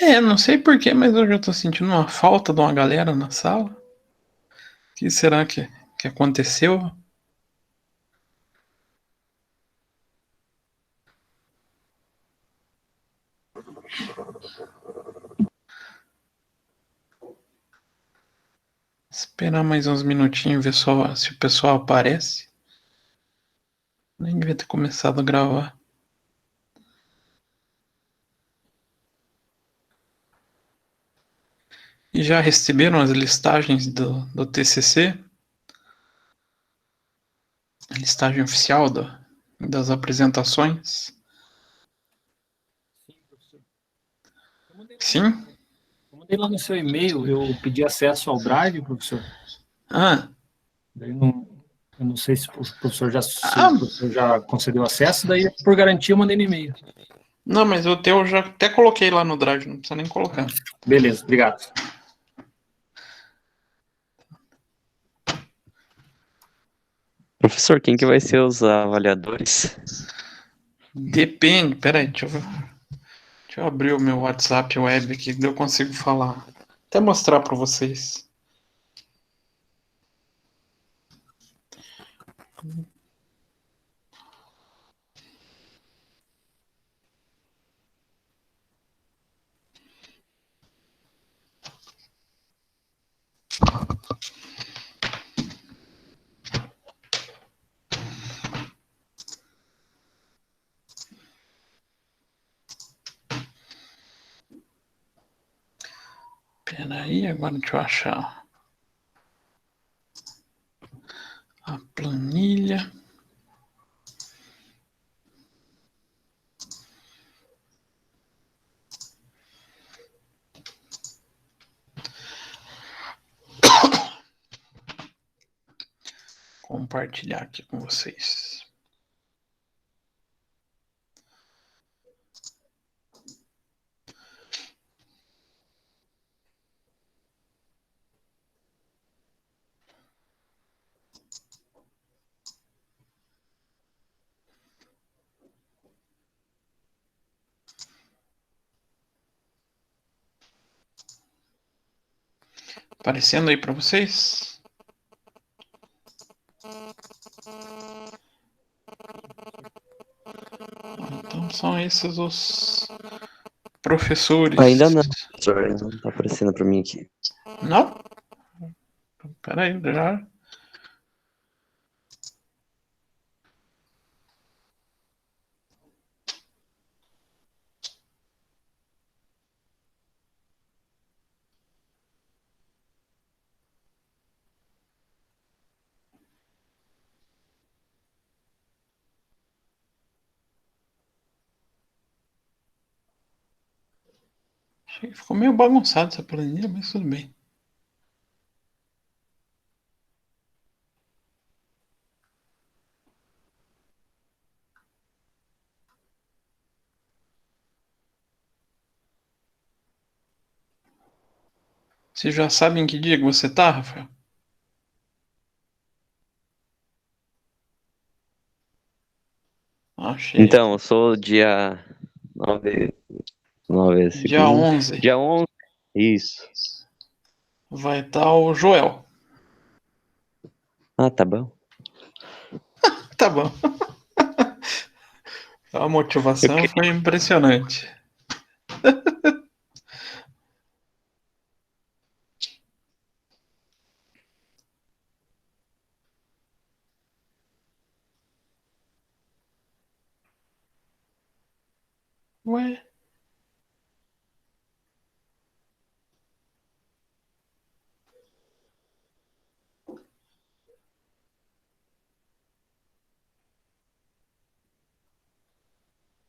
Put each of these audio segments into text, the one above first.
Não sei porquê, mas eu já tô sentindo uma falta de uma galera na sala. O que será que aconteceu? Esperar mais uns minutinhos, ver só se o pessoal aparece. Nem devia ter começado a gravar. E já receberam as listagens do TCC? A listagem oficial das apresentações? Sim, professor. Sim? Eu mandei lá no seu e-mail, eu pedi acesso ao Drive, professor. Ah, Daí eu não sei se o professor se o ah, professor já concedeu acesso, daí por garantia eu mandei no e-mail. não, mas o teu eu já até coloquei lá no Drive, não precisa nem colocar. Beleza, obrigado. Professor, quem que vai ser os avaliadores? Depende, peraí, deixa eu abrir o meu WhatsApp web aqui, que eu consigo falar. Até mostrar para vocês. Peraí, agora deixa eu achar a planilha. Compartilhar aqui com vocês. Aparecendo aí para vocês? Então são esses os professores. Ainda não, professor, ainda não tá aparecendo para mim aqui. Não? Peraí, já. Ficou meio bagunçado essa planilha, mas tudo bem. Vocês já sabem que dia que você tá, Rafael? Achei. Então, eu sou dia 9, 9 Dia segundo. 11 Dia 11, isso. vai estar o Joel. Ah, tá bom. Tá bom. A motivação foi impressionante. Ué?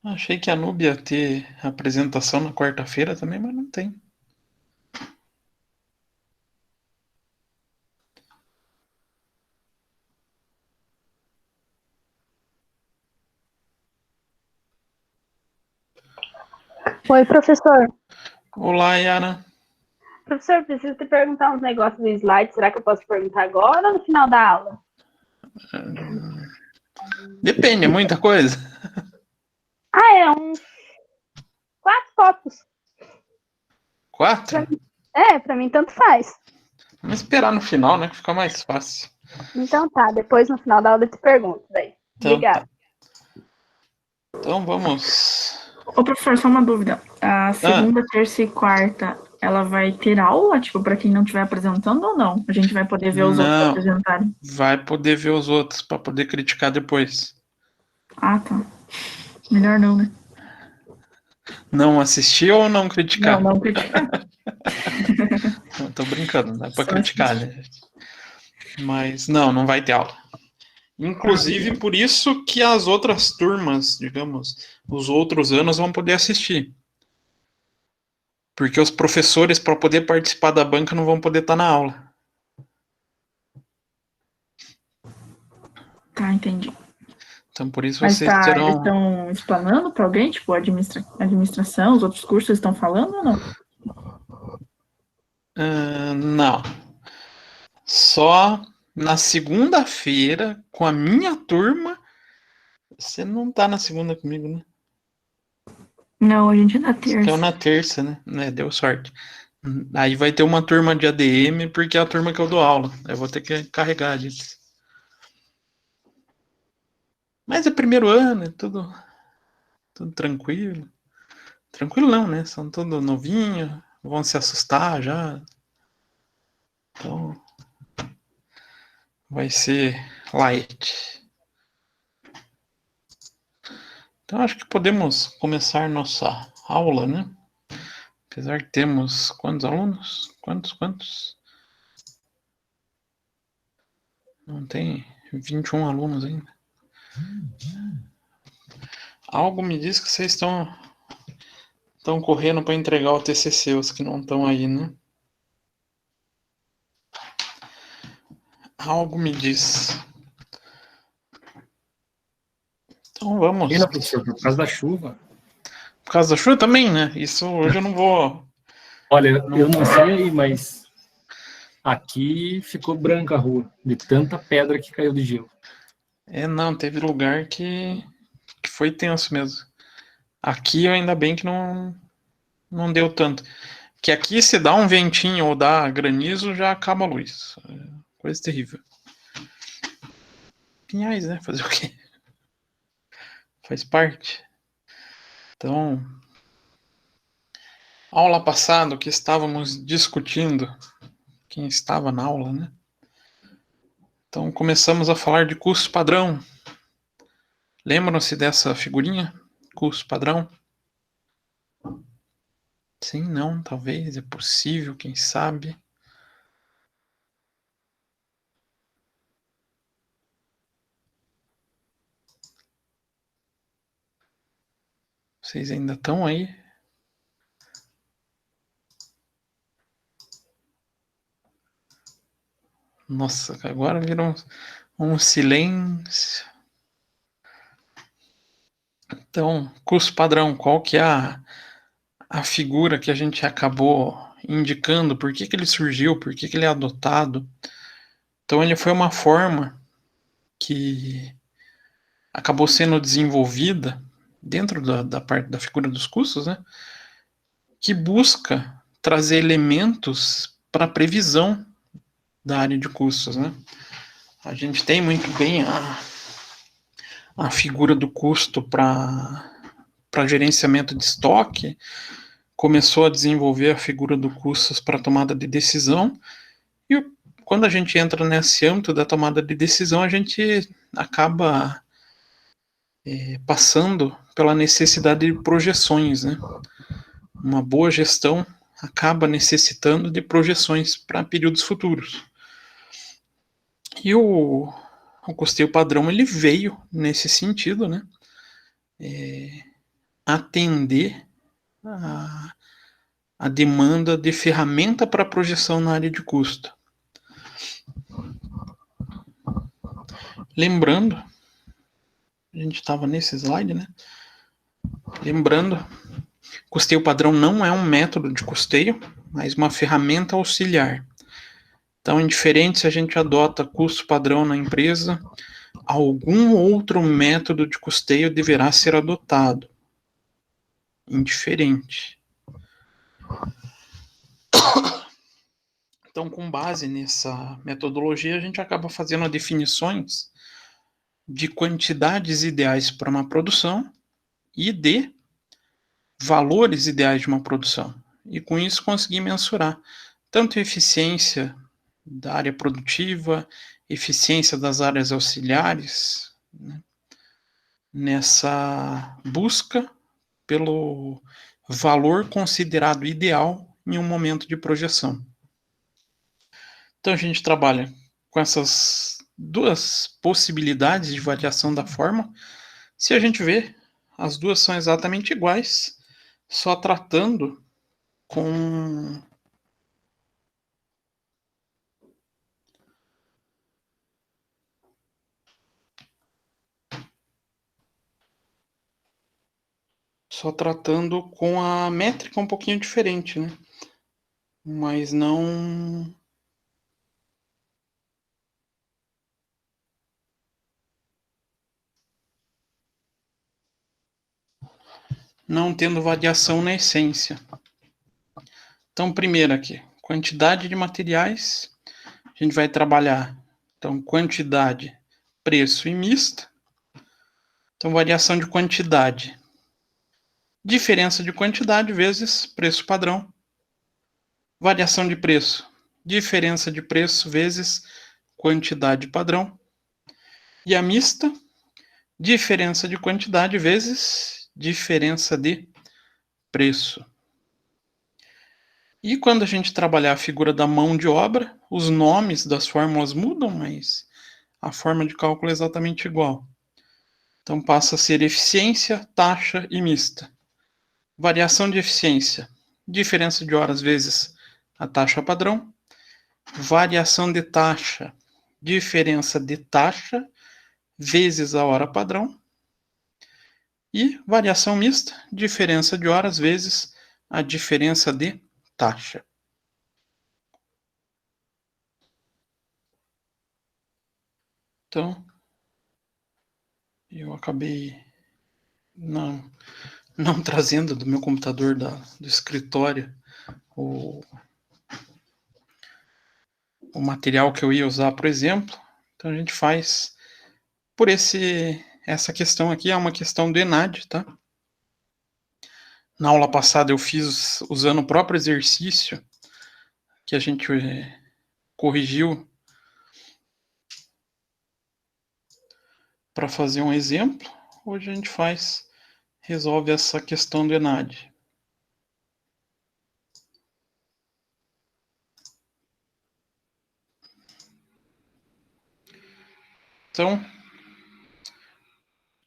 Achei que a Nubia ia ter apresentação na quarta-feira também, mas não tem. Oi, professor. Olá, Yara. Professor, preciso te perguntar uns negócios do slide. Será que eu posso perguntar agora ou no final da aula? Depende, é muita coisa. Ah, é uns 4 tópicos. 4? Pra mim tanto faz. Vamos esperar no final, né? Que fica mais fácil. Então tá, depois no final da aula eu te pergunto, daí. Então, Obrigada. tá. Então vamos. Ô, professor, só uma dúvida. A segunda, terça e quarta, ela vai ter aula, tipo, para quem não estiver apresentando ou não? A gente vai poder ver os outros Não. apresentarem? Vai poder ver os outros para poder criticar depois. Ah, tá. Melhor não, né? Não assistir ou não criticar? Não criticar. Não, tô brincando, dá para Só criticar, né? Mas não vai ter aula. Inclusive, por isso que as outras turmas, digamos, os outros anos vão poder assistir. Porque os professores, para poder participar da banca, não vão poder estar na aula. Tá, entendi. Então, por isso Mas vocês eles terão. estão explanando para alguém, tipo, administração, os outros cursos estão falando ou não? Não. Só na segunda-feira, com a minha turma. Você não tá na segunda comigo, né? Não, a gente é na Você terça. caiu na terça, né? Deu sorte. Aí vai ter uma turma de ADM, porque é a turma que eu dou aula. Eu vou ter que carregar disso. Mas é primeiro ano, é tudo tranquilo. Tranquilo não, né? São todos novinhos, vão se assustar já. Então, vai ser light. Então, acho que podemos começar nossa aula, né? Apesar que temos quantos alunos? Quantos? Não tem 21 alunos ainda. Algo me diz que vocês estão correndo para entregar o TCC, os que não estão aí, né? Algo me diz. Então vamos. Ainda, professor, por causa da chuva. Por causa da chuva também, né? Isso hoje eu não vou. Olha, eu não sei aí, mas aqui ficou branca a rua, de tanta pedra que caiu de gelo. Não, teve lugar que foi tenso mesmo. Aqui ainda bem que não deu tanto. Que aqui se dá um ventinho ou dá granizo, já acaba a luz. Coisa terrível. Pinhais, né? Fazer o quê? Faz parte. Então, aula passada, o que estávamos discutindo, quem estava na aula, né? Então, começamos a falar de custo padrão. Lembram-se dessa figurinha? Custo padrão? Sim, não, talvez, é possível, quem sabe. Vocês ainda estão aí? Nossa, agora virou um silêncio. Então, custo padrão, qual que é a figura que a gente acabou indicando? Por que ele surgiu? Por que ele é adotado? Então, ele foi uma forma que acabou sendo desenvolvida dentro da parte da figura dos custos, né? Que busca trazer elementos para previsão da área de custos, né? A gente tem muito bem a figura do custo para gerenciamento de estoque, começou a desenvolver a figura do custos para tomada de decisão, e quando a gente entra nesse âmbito da tomada de decisão, a gente acaba passando pela necessidade de projeções, né? Uma boa gestão acaba necessitando de projeções para períodos futuros. E o custeio padrão ele veio nesse sentido, né? Atender a demanda de ferramenta para projeção na área de custo. Lembrando, a gente estava nesse slide, né? Lembrando, custeio padrão não é um método de custeio, mas uma ferramenta auxiliar. Então, indiferente se a gente adota custo padrão na empresa, algum outro método de custeio deverá ser adotado. Indiferente. Então, com base nessa metodologia, a gente acaba fazendo definições de quantidades ideais para uma produção e de valores ideais de uma produção. E com isso conseguir mensurar tanto a eficiência da área produtiva, eficiência das áreas auxiliares, né, nessa busca pelo valor considerado ideal em um momento de projeção. Então a gente trabalha com essas duas possibilidades de variação da forma. Se a gente vê, as duas são exatamente iguais, só tratando com a métrica um pouquinho diferente, né? Mas não tendo variação na essência. Então, primeiro aqui, quantidade de materiais. A gente vai trabalhar, então, quantidade, preço e mista. Então, variação de quantidade. Diferença de quantidade vezes preço padrão. Variação de preço. Diferença de preço vezes quantidade padrão. E a mista, diferença de quantidade vezes diferença de preço. E quando a gente trabalhar a figura da mão de obra, os nomes das fórmulas mudam, mas a forma de cálculo é exatamente igual. Então passa a ser eficiência, taxa e mista. Variação de eficiência, diferença de horas vezes a taxa padrão. Variação de taxa, diferença de taxa vezes a hora padrão. E variação mista, diferença de horas vezes a diferença de taxa. Então, eu acabei não trazendo do meu computador do escritório o material que eu ia usar, por exemplo. Então a gente faz por essa questão aqui, é uma questão do ENAD, tá? Na aula passada eu fiz usando o próprio exercício que a gente corrigiu para fazer um exemplo. Hoje a gente resolve essa questão do ENAD. Então,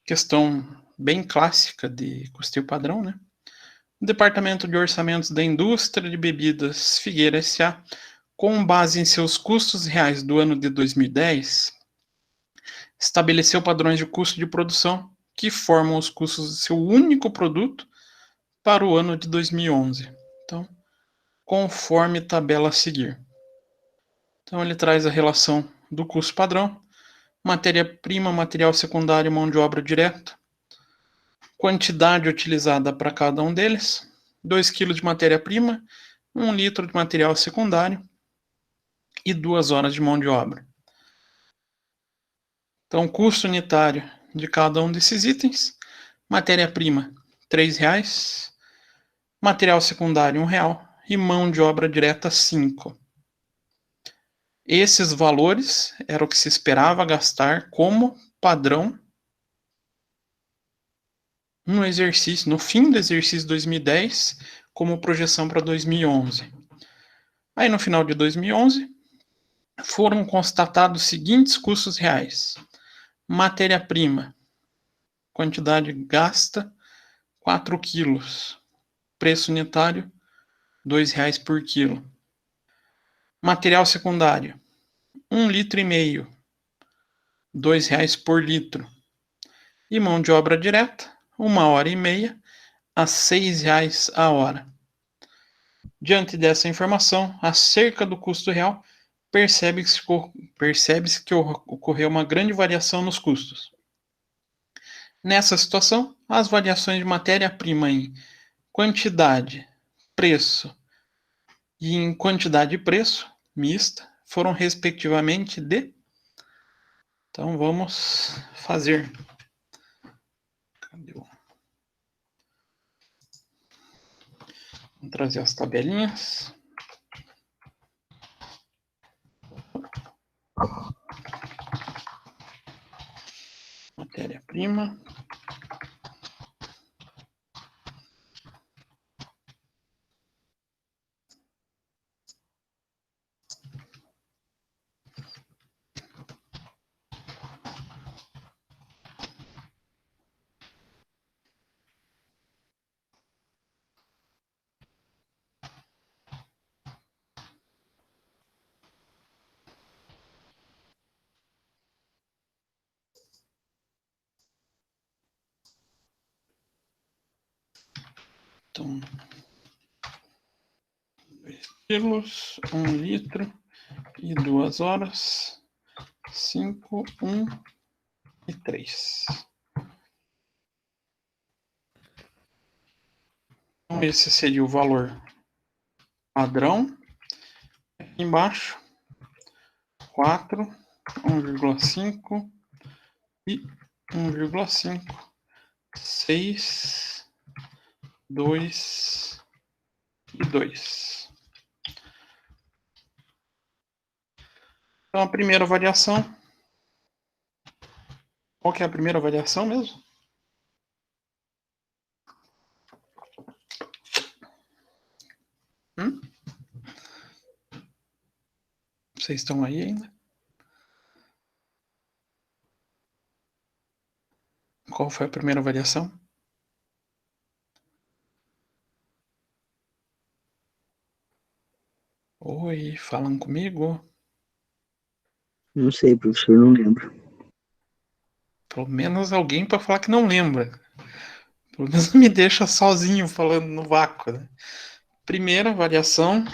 questão bem clássica de custeio padrão, né? O Departamento de Orçamentos da Indústria de Bebidas Figueira S.A., com base em seus custos reais do ano de 2010, estabeleceu padrões de custo de produção que formam os custos do seu único produto para o ano de 2011. Então, conforme tabela a seguir. Então, ele traz a relação do custo padrão, matéria-prima, material secundário, mão de obra direta, quantidade utilizada para cada um deles, 2 kg de matéria-prima, 1 litro de material secundário e 2 horas de mão de obra. Então, custo unitário de cada um desses itens, matéria-prima, R$ 3,00, material secundário, R$ 1,00 e mão de obra direta, R$ 5,00. Esses valores eram o que se esperava gastar como padrão no fim do exercício 2010, como projeção para 2011. Aí, no final de 2011, foram constatados os seguintes custos reais. Matéria-prima, quantidade gasta, 4 quilos. Preço unitário, R$ 2,00 por quilo. Material secundário, 1,5 litro, R$ 2,00 por litro. E mão de obra direta, 1h30 a R$ 6,00 a hora. Diante dessa informação, acerca do custo real, percebe-se que ocorreu uma grande variação nos custos. Nessa situação, as variações de matéria-prima em quantidade, preço e em quantidade e preço mista foram respectivamente de... Então, vamos fazer. Cadê o... Vamos trazer as tabelinhas. Matéria-prima. Então, 2 quilos, 1 litro e 2 horas, 5, 1 e 3. Então, esse seria o valor padrão. Aqui embaixo, 4, 1,5 e 1,5, 6, 2 e 2. Então, a primeira variação. Qual que é a primeira variação mesmo? Vocês estão aí ainda? Qual foi a primeira variação? Oi, falam comigo? Não sei, professor, não lembro. Pelo menos alguém para falar que não lembra. Pelo menos não me deixa sozinho falando no vácuo, né? Primeira variação.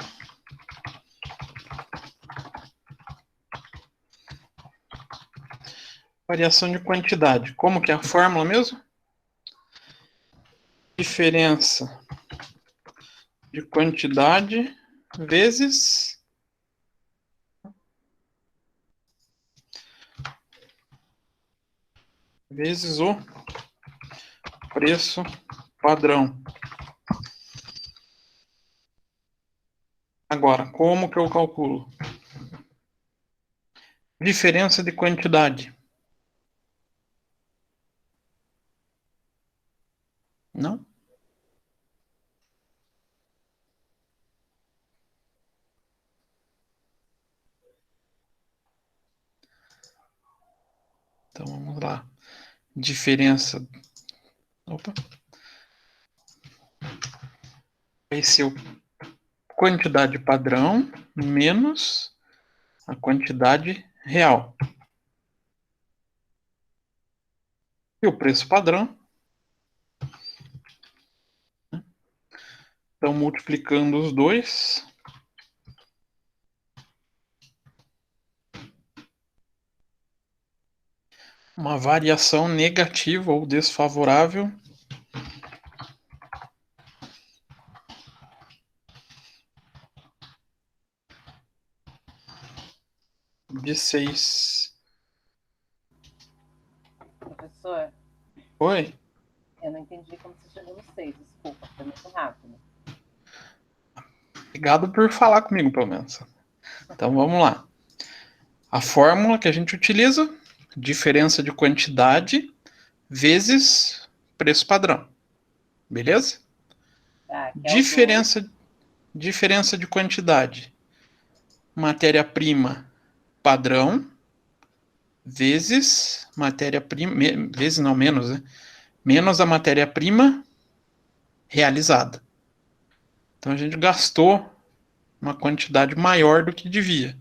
Variação de quantidade. Como que é a fórmula mesmo? Diferença de quantidade vezes o preço padrão. Agora, como que eu calculo? Diferença de quantidade. Não? Então, vamos lá. Diferença... Opa. Vai ser o quantidade padrão menos a quantidade real. E o preço padrão. Então, multiplicando os dois. Uma variação negativa ou desfavorável de 6. Professor, Oi? eu não entendi como você chegou no 6, desculpa, foi muito rápido. Obrigado por falar comigo, pelo menos. Então, vamos lá. A fórmula que a gente utiliza, diferença de quantidade vezes preço padrão. Beleza? Tá, que é o Diferença de quantidade. Matéria-prima padrão vezes matéria-prima... Vezes não, menos, né? Menos a matéria-prima realizada. Então, a gente gastou uma quantidade maior do que devia.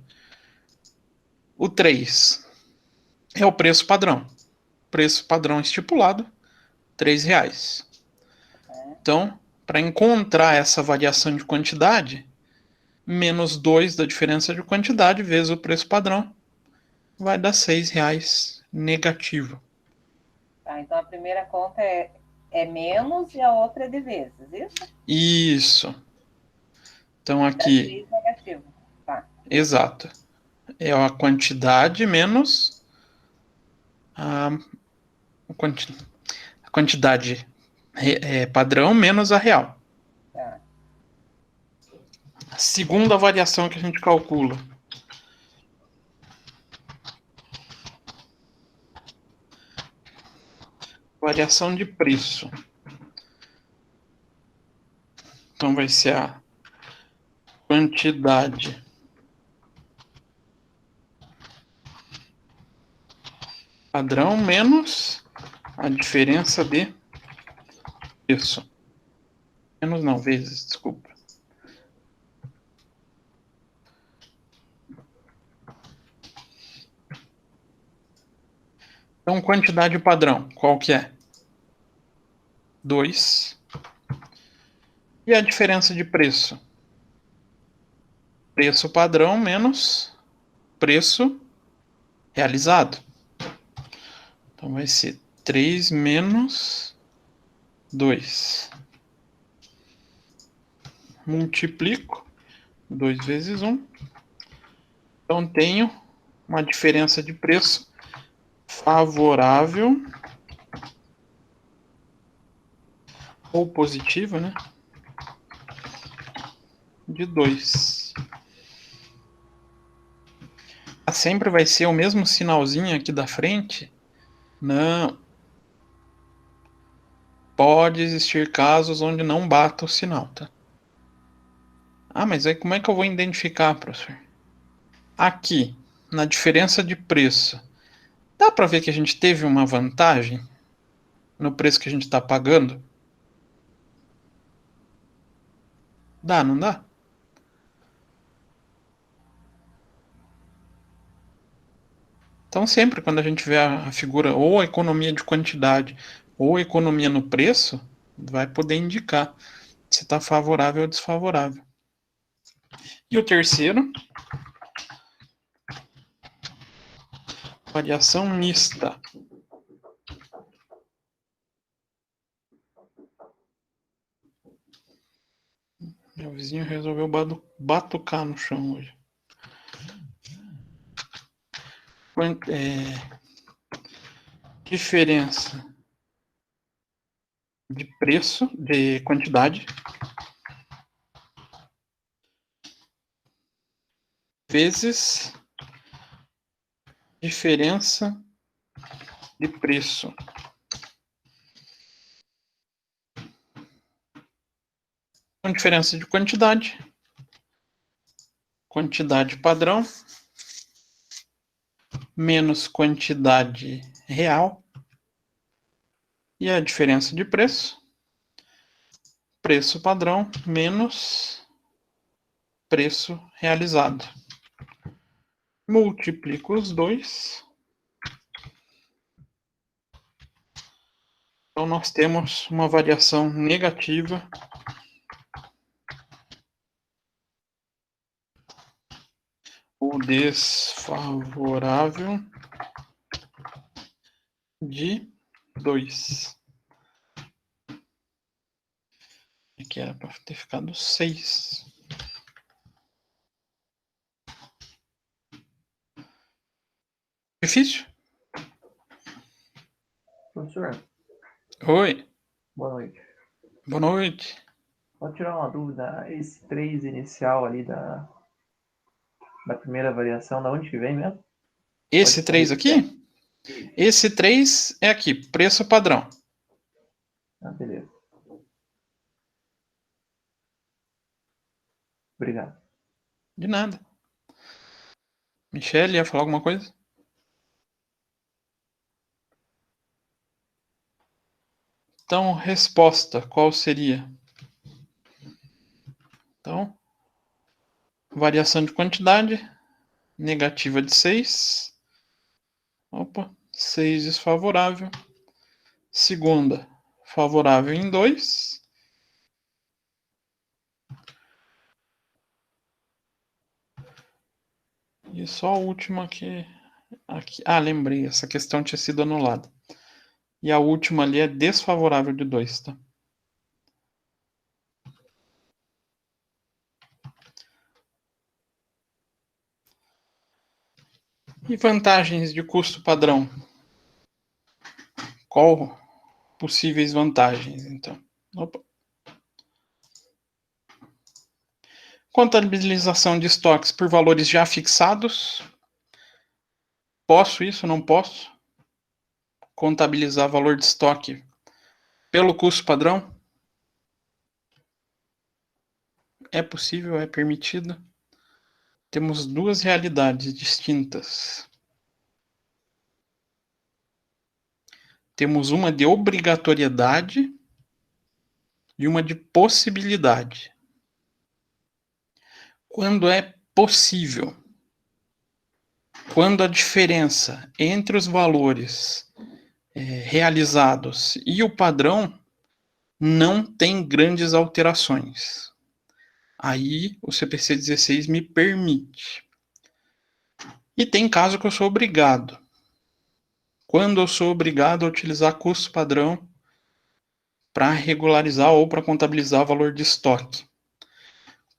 O 3 é o preço padrão. Preço padrão estipulado, R$3. Então, para encontrar essa variação de quantidade, menos 2 da diferença de quantidade vezes o preço padrão, vai dar R$6 negativo. Tá, então a primeira conta é menos e a outra é de vezes, isso? Isso. Então, aqui... Dá 3 negativo. Tá. Exato. É a quantidade menos a quantidade padrão menos a real. Tá. A segunda variação que a gente calcula. Variação de preço. Então vai ser a quantidade padrão menos a diferença de preço. Menos não, vezes, desculpa. Então, quantidade padrão, qual que é? 2. E a diferença de preço? Preço padrão menos preço realizado. Então, vai ser 3 menos 2. Multiplico 2 vezes 1. Então, tenho uma diferença de preço favorável ou positiva, né? De 2. Sempre vai ser o mesmo sinalzinho aqui da frente? Não. Pode existir casos onde não bata o sinal, tá? Ah, mas aí como é que eu vou identificar, professor? Aqui, na diferença de preço, dá para ver que a gente teve uma vantagem no preço que a gente está pagando? Dá, não dá? Então, sempre quando a gente vê a figura ou a economia de quantidade ou a economia no preço, vai poder indicar se está favorável ou desfavorável. E o terceiro, variação mista. Meu vizinho resolveu batucar no chão hoje. Diferença de preço, de quantidade, vezes diferença de preço. Então, diferença de quantidade padrão, menos quantidade real, e a diferença de preço padrão menos preço realizado. Multiplico os dois. Então, nós temos uma variação negativa ou desfavorável de 2. Aqui era para ter ficado 6. Difícil? Professor, Oi, boa noite. boa noite. Pode tirar uma dúvida? Esse 3 inicial ali da primeira variação, da onde que vem mesmo? Esse 3 aqui? Esse 3 é aqui, preço padrão. Ah, beleza. Obrigado. De nada. Michele, ia falar alguma coisa? Então, resposta, qual seria? Então, variação de quantidade, negativa de 6. Opa, 6 desfavorável. Segunda, favorável em 2. E só a última aqui. Ah, lembrei, essa questão tinha sido anulada. E a última ali é desfavorável de 2, tá? E vantagens de custo padrão? Qual possíveis vantagens, então? Opa. Contabilização de estoques por valores já fixados. Posso isso? Não posso? Contabilizar valor de estoque pelo custo padrão? É possível, é permitido. Temos duas realidades distintas. Temos uma de obrigatoriedade e uma de possibilidade. Quando é possível, quando a diferença entre os valores realizados e o padrão não tem grandes alterações. Aí o CPC 16 me permite. E tem caso que eu sou obrigado. Quando eu sou obrigado a utilizar custo padrão para regularizar ou para contabilizar o valor de estoque.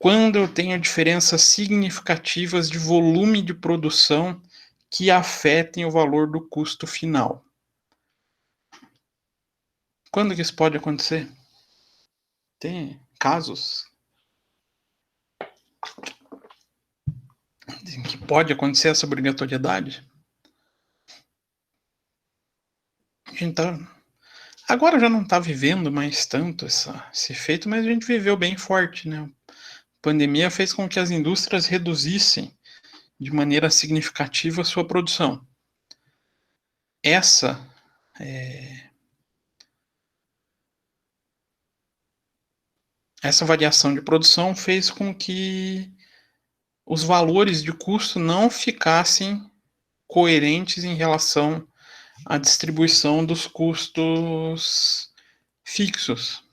Quando eu tenho diferenças significativas de volume de produção que afetem o valor do custo final. Quando que isso pode acontecer? Tem casos em que pode acontecer essa obrigatoriedade? A gente agora já não está vivendo mais tanto esse efeito, mas a gente viveu bem forte, né? A pandemia fez com que as indústrias reduzissem de maneira significativa a sua produção. Essa variação de produção fez com que os valores de custo não ficassem coerentes em relação à distribuição dos custos fixos.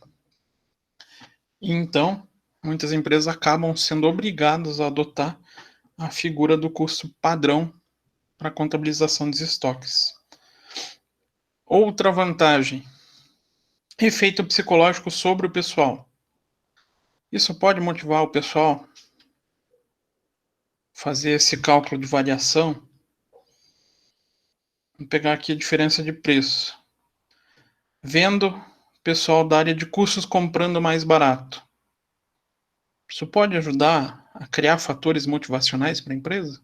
Então, muitas empresas acabam sendo obrigadas a adotar a figura do custo padrão para a contabilização dos estoques. Outra vantagem, efeito psicológico sobre o pessoal. Isso pode motivar o pessoal a fazer esse cálculo de variação. Vou pegar aqui a diferença de preço. Vendo o pessoal da área de custos comprando mais barato. Isso pode ajudar a criar fatores motivacionais para a empresa?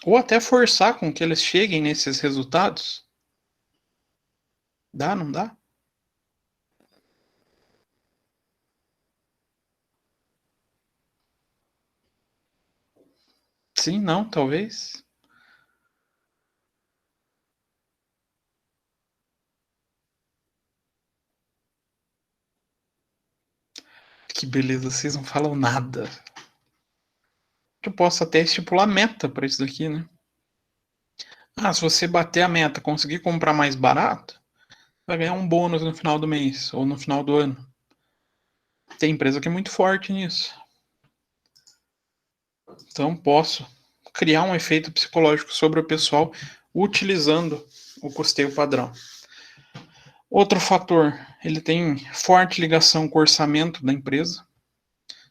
Ou até forçar com que eles cheguem nesses resultados? Dá, não dá? Sim, não, talvez. Que beleza, vocês não falam nada. Eu posso até estipular meta para isso daqui, né? Se você bater a meta, conseguir comprar mais barato, vai ganhar um bônus no final do mês ou no final do ano. Tem empresa que é muito forte nisso. Então posso criar um efeito psicológico sobre o pessoal utilizando o custeio padrão. Outro fator, ele tem forte ligação com o orçamento da empresa.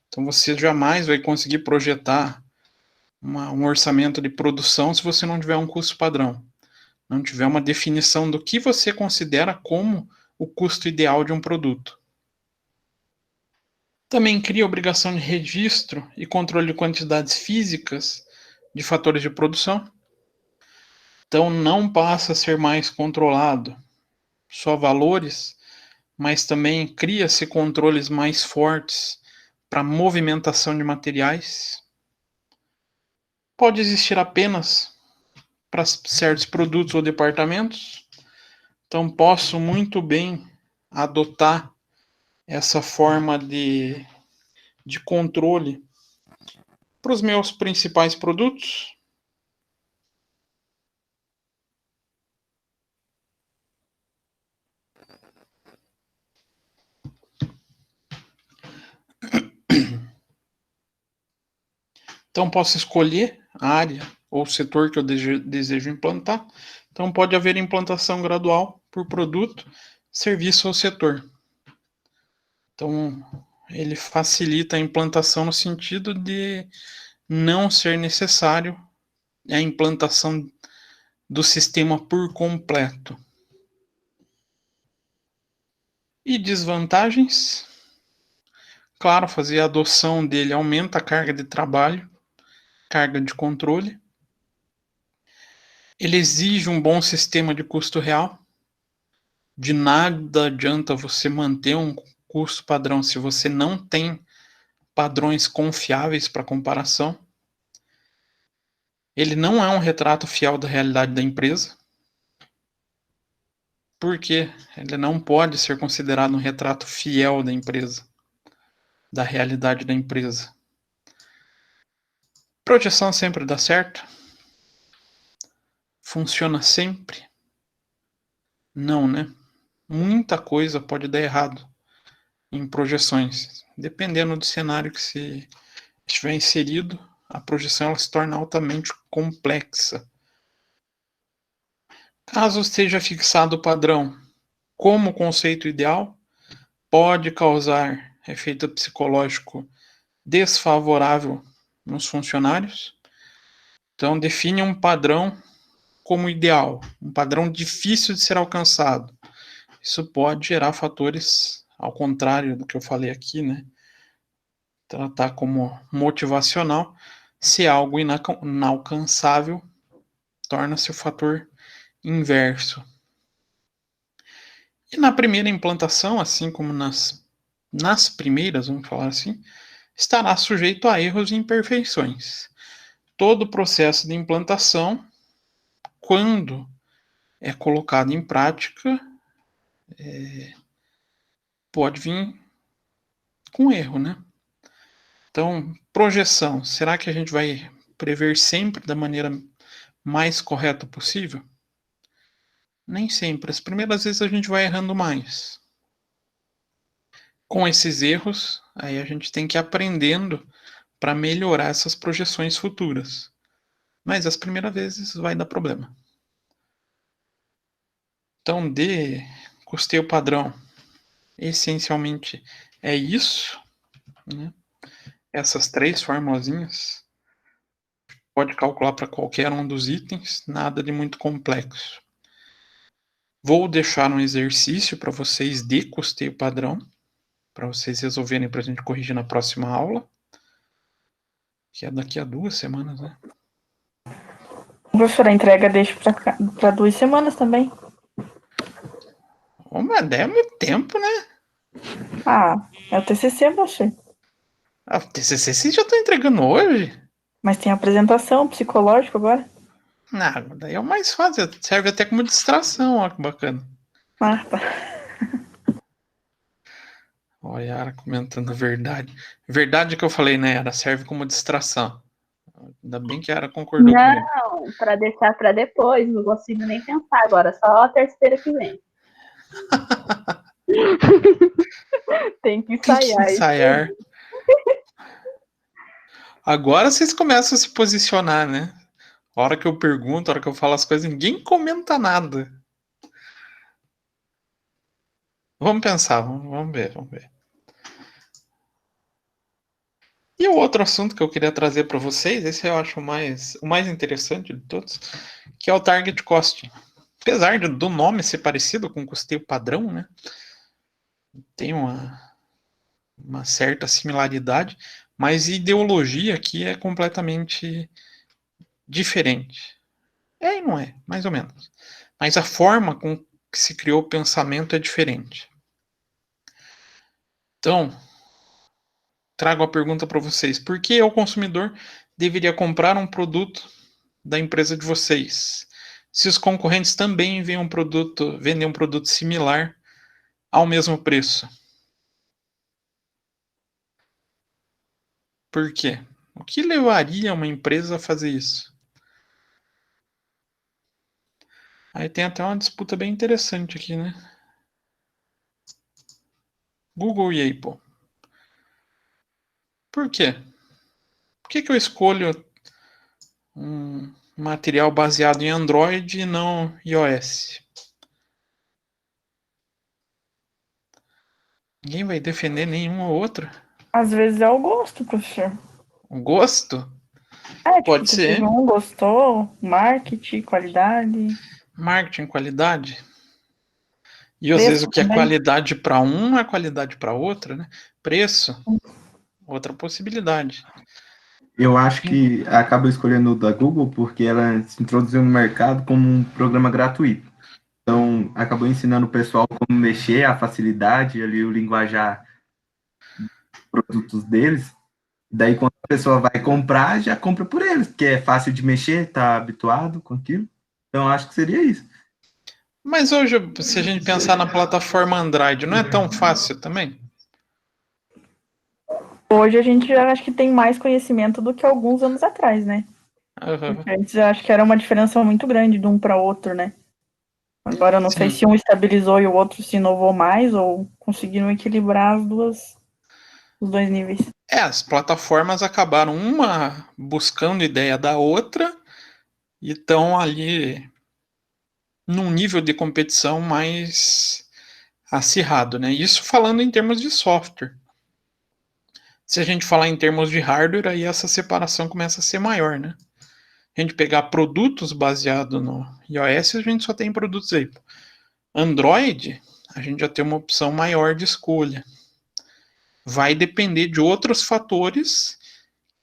Então você jamais vai conseguir projetar um orçamento de produção se você não tiver um custo padrão. Não tiver uma definição do que você considera como o custo ideal de um produto. Também cria obrigação de registro e controle de quantidades físicas de fatores de produção. Então não passa a ser mais controlado só valores, mas também cria-se controles mais fortes para movimentação de materiais. Pode existir apenas para certos produtos ou departamentos. Então posso muito bem adotar essa forma de controle para os meus principais produtos. Então posso escolher a área ou setor que eu desejo implantar. Então pode haver implantação gradual por produto, serviço ou setor. Então ele facilita a implantação no sentido de não ser necessário a implantação do sistema por completo. E desvantagens? Claro, fazer a adoção dele aumenta a carga de trabalho, carga de controle. Ele exige um bom sistema de custo real. De nada adianta você manter um custo padrão se você não tem padrões confiáveis para comparação. Ele não é um retrato fiel da realidade da empresa. Porque ele não pode ser considerado um retrato fiel da empresa, da realidade da empresa. Projeção sempre dá certo? Funciona sempre? Não, né? Muita coisa pode dar errado em projeções. Dependendo do cenário que se estiver inserido, a projeção ela se torna altamente complexa. Caso esteja fixado o padrão como conceito ideal, pode causar efeito psicológico desfavorável nos funcionários. Então, define um padrão como ideal, um padrão difícil de ser alcançado. Isso pode gerar fatores, ao contrário do que eu falei aqui, né? Tratar como motivacional, se algo inalcançável, torna-se o fator inverso. E na primeira implantação, assim como nas primeiras, vamos falar assim, estará sujeito a erros e imperfeições. Todo o processo de implantação, quando é colocado em prática, pode vir com erro, né? Então, projeção. Será que a gente vai prever sempre da maneira mais correta possível? Nem sempre. As primeiras vezes a gente vai errando mais. Com esses erros, aí a gente tem que ir aprendendo para melhorar essas projeções futuras. Mas as primeiras vezes vai dar problema. Então, de custeio padrão, essencialmente é isso, né? Essas 3 formulazinhas. Pode calcular para qualquer um dos itens, nada de muito complexo. Vou deixar um exercício para vocês de custeio padrão, para vocês resolverem para a gente corrigir na próxima aula, que é daqui a 2 semanas, né? Professora, a entrega deixa para 2 semanas também. Mas é muito tempo, né? Ah, é o TCC, você. Ah, o TCC vocês já estão entregando hoje? Mas tem apresentação psicológica agora. Não, daí é o mais fácil, serve até como distração, ó, que bacana. Ah, tá. Ó, a Yara comentando a verdade. Verdade que eu falei, né, Yara? Serve como distração. Ainda bem que a Yara concordou comigo. Não, para deixar para depois, não consigo nem pensar agora, só a terceira que vem. Tem que Tem que ensaiar. ensaiar. Agora vocês começam a se posicionar, né? A hora que eu pergunto, a hora que eu falo as coisas, ninguém comenta nada. Vamos pensar, vamos ver. E o outro assunto que eu queria trazer para vocês, esse eu acho o mais interessante de todos, que é o target costing. Apesar do nome ser parecido com custeio padrão, né? Tem uma certa similaridade, mas a ideologia aqui é completamente diferente. É e não é, mais ou menos. Mas a forma com que se criou o pensamento é diferente. Então, trago a pergunta para vocês. Por que o consumidor deveria comprar um produto da empresa de vocês, se os concorrentes também vendem um produto similar ao mesmo preço? Por quê? O que levaria uma empresa a fazer isso? Aí tem até uma disputa bem interessante aqui, né? Google e Apple. Por quê? Por que eu escolho um material baseado em Android e não iOS? Ninguém vai defender nenhum ou outro. Às vezes é o gosto, professor. O gosto? Tipo, Pode você ser. teve um, gostou, marketing, qualidade, Marketing, qualidade. E às vezes preço o que é também. qualidade para um é qualidade para outra, né? Preço, outra possibilidade. Eu acho que acaba escolhendo o da Google porque ela se introduziu no mercado como um programa gratuito. Então, acabou ensinando o pessoal como mexer, a facilidade, ali, o linguajar dos produtos deles. Daí, quando a pessoa vai comprar, já compra por eles, porque é fácil de mexer, tá habituado com aquilo. Então, acho que seria isso. Mas hoje, se a gente pensar na plataforma Android, não é tão fácil também? Hoje a gente já acho que tem mais conhecimento do que alguns anos atrás, né? Porque antes eu acho que era uma diferença muito grande de um para outro, né? Agora eu não sei se um estabilizou e o outro se inovou mais ou conseguiram equilibrar os dois níveis. As plataformas acabaram uma buscando ideia da outra e estão ali num nível de competição mais acirrado, né? Isso falando em termos de software. Se a gente falar em termos de hardware, aí essa separação começa a ser maior, né? A gente pegar produtos baseados no iOS, a gente só tem produtos aí. Android, a gente já tem uma opção maior de escolha. Vai depender de outros fatores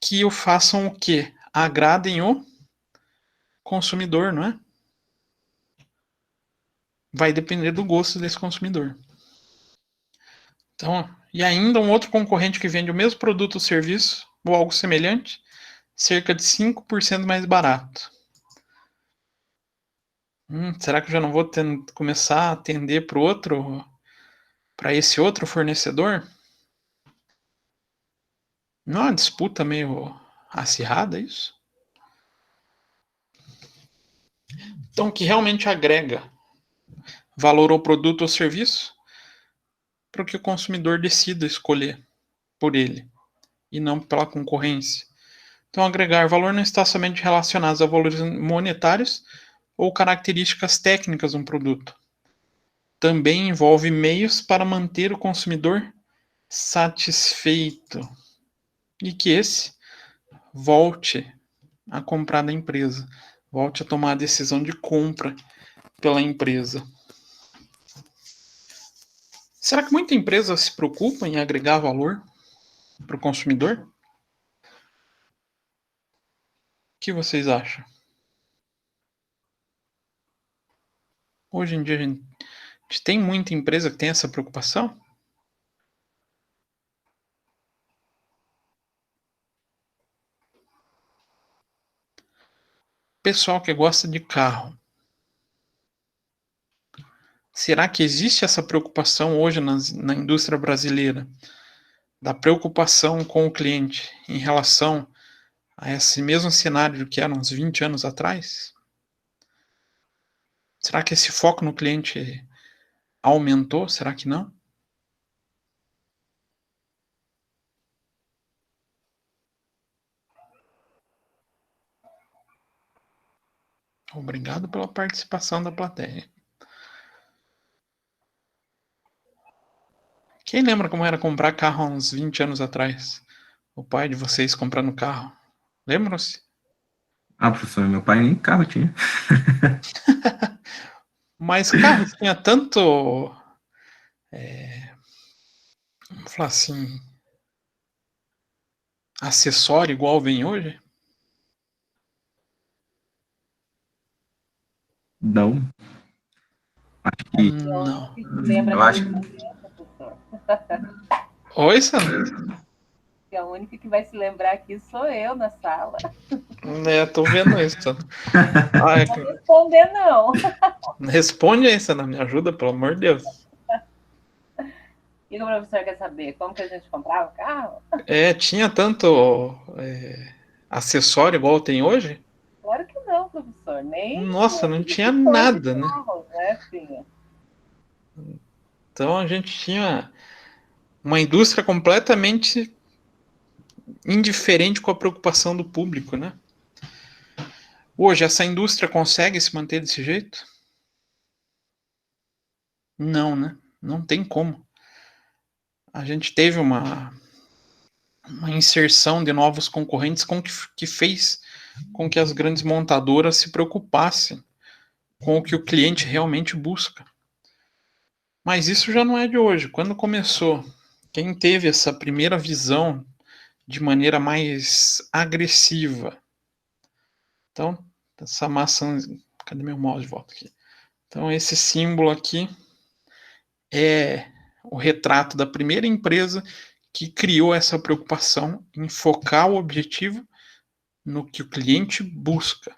que o façam o quê? Agradem o consumidor, não é? Vai depender do gosto desse consumidor. Então, e ainda um outro concorrente que vende o mesmo produto ou serviço, ou algo semelhante, cerca de 5% mais barato. Será que eu já não vou começar a atender para esse outro fornecedor? Não é uma disputa meio acirrada isso? Então, o que realmente agrega valor ao produto ou serviço para que o consumidor decida escolher por ele e não pela concorrência. Então, agregar valor não está somente relacionado a valores monetários ou características técnicas de um produto. Também envolve meios para manter o consumidor satisfeito e que esse volte a comprar da empresa, volte a tomar a decisão de compra pela empresa. Será que muita empresa se preocupa em agregar valor para o consumidor? O que vocês acham? Hoje em dia a gente tem muita empresa que tem essa preocupação? Pessoal que gosta de carro. Será que existe essa preocupação hoje na indústria brasileira? Da preocupação com o cliente em relação a esse mesmo cenário que era uns 20 anos atrás? Será que esse foco no cliente aumentou? Será que não? Obrigado pela participação da plateia. Quem lembra como era comprar carro há uns 20 anos atrás? O pai de vocês comprando carro. Lembram-se? Ah, professor, meu pai nem carro tinha. Mas carro tinha tanto, vamos falar assim, acessório igual vem hoje? Não. Acho que. Não. Eu acho que. Oi, Sandra? E a única que vai se lembrar aqui sou eu na sala. Tô vendo isso, Sandra. Não vou responder, não. Responde aí, Sandra. Me ajuda, pelo amor de Deus. E o professor quer saber como que a gente comprava o carro? Tinha tanto acessório igual tem hoje? Claro que não, professor. Nem Nossa, não tinha nada, né? carro, né, filha? Então a gente tinha uma indústria completamente indiferente com a preocupação do público, né? Hoje, essa indústria consegue se manter desse jeito? Não, né? Não tem como. a gente teve uma inserção de novos concorrentes que fez com que as grandes montadoras se preocupassem com o que o cliente realmente busca. Mas isso já não é de hoje. Quando começou, quem teve essa primeira visão de maneira mais agressiva? Então, essa maçã... Cadê meu mouse de volta aqui? Então, esse símbolo aqui é o retrato da primeira empresa que criou essa preocupação em focar o objetivo no que o cliente busca.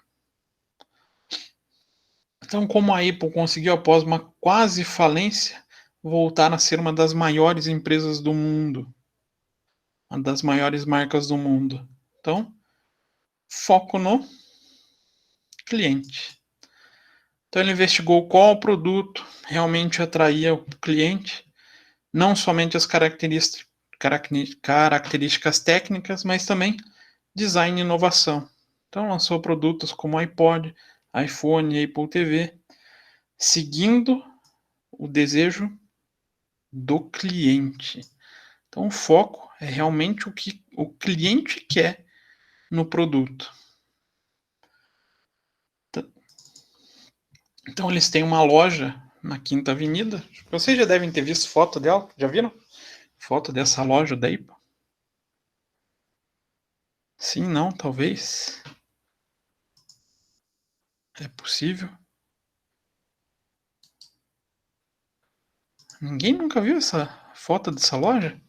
Então, como a Apple conseguiu, após uma quase falência, voltar a ser uma das maiores empresas do mundo, uma das maiores marcas do mundo. Então, foco no cliente. Então, ele investigou qual produto realmente atraía o cliente, não somente as características técnicas, mas também design e inovação. Então, lançou produtos como iPod, iPhone e Apple TV, seguindo o desejo do cliente. Então, o foco é realmente o que o cliente quer no produto. Então, eles têm uma loja na Quinta Avenida. Vocês já devem ter visto foto dela. Já viram? Foto dessa loja da Apple? Sim, não, talvez. É possível. Ninguém nunca viu essa foto dessa loja?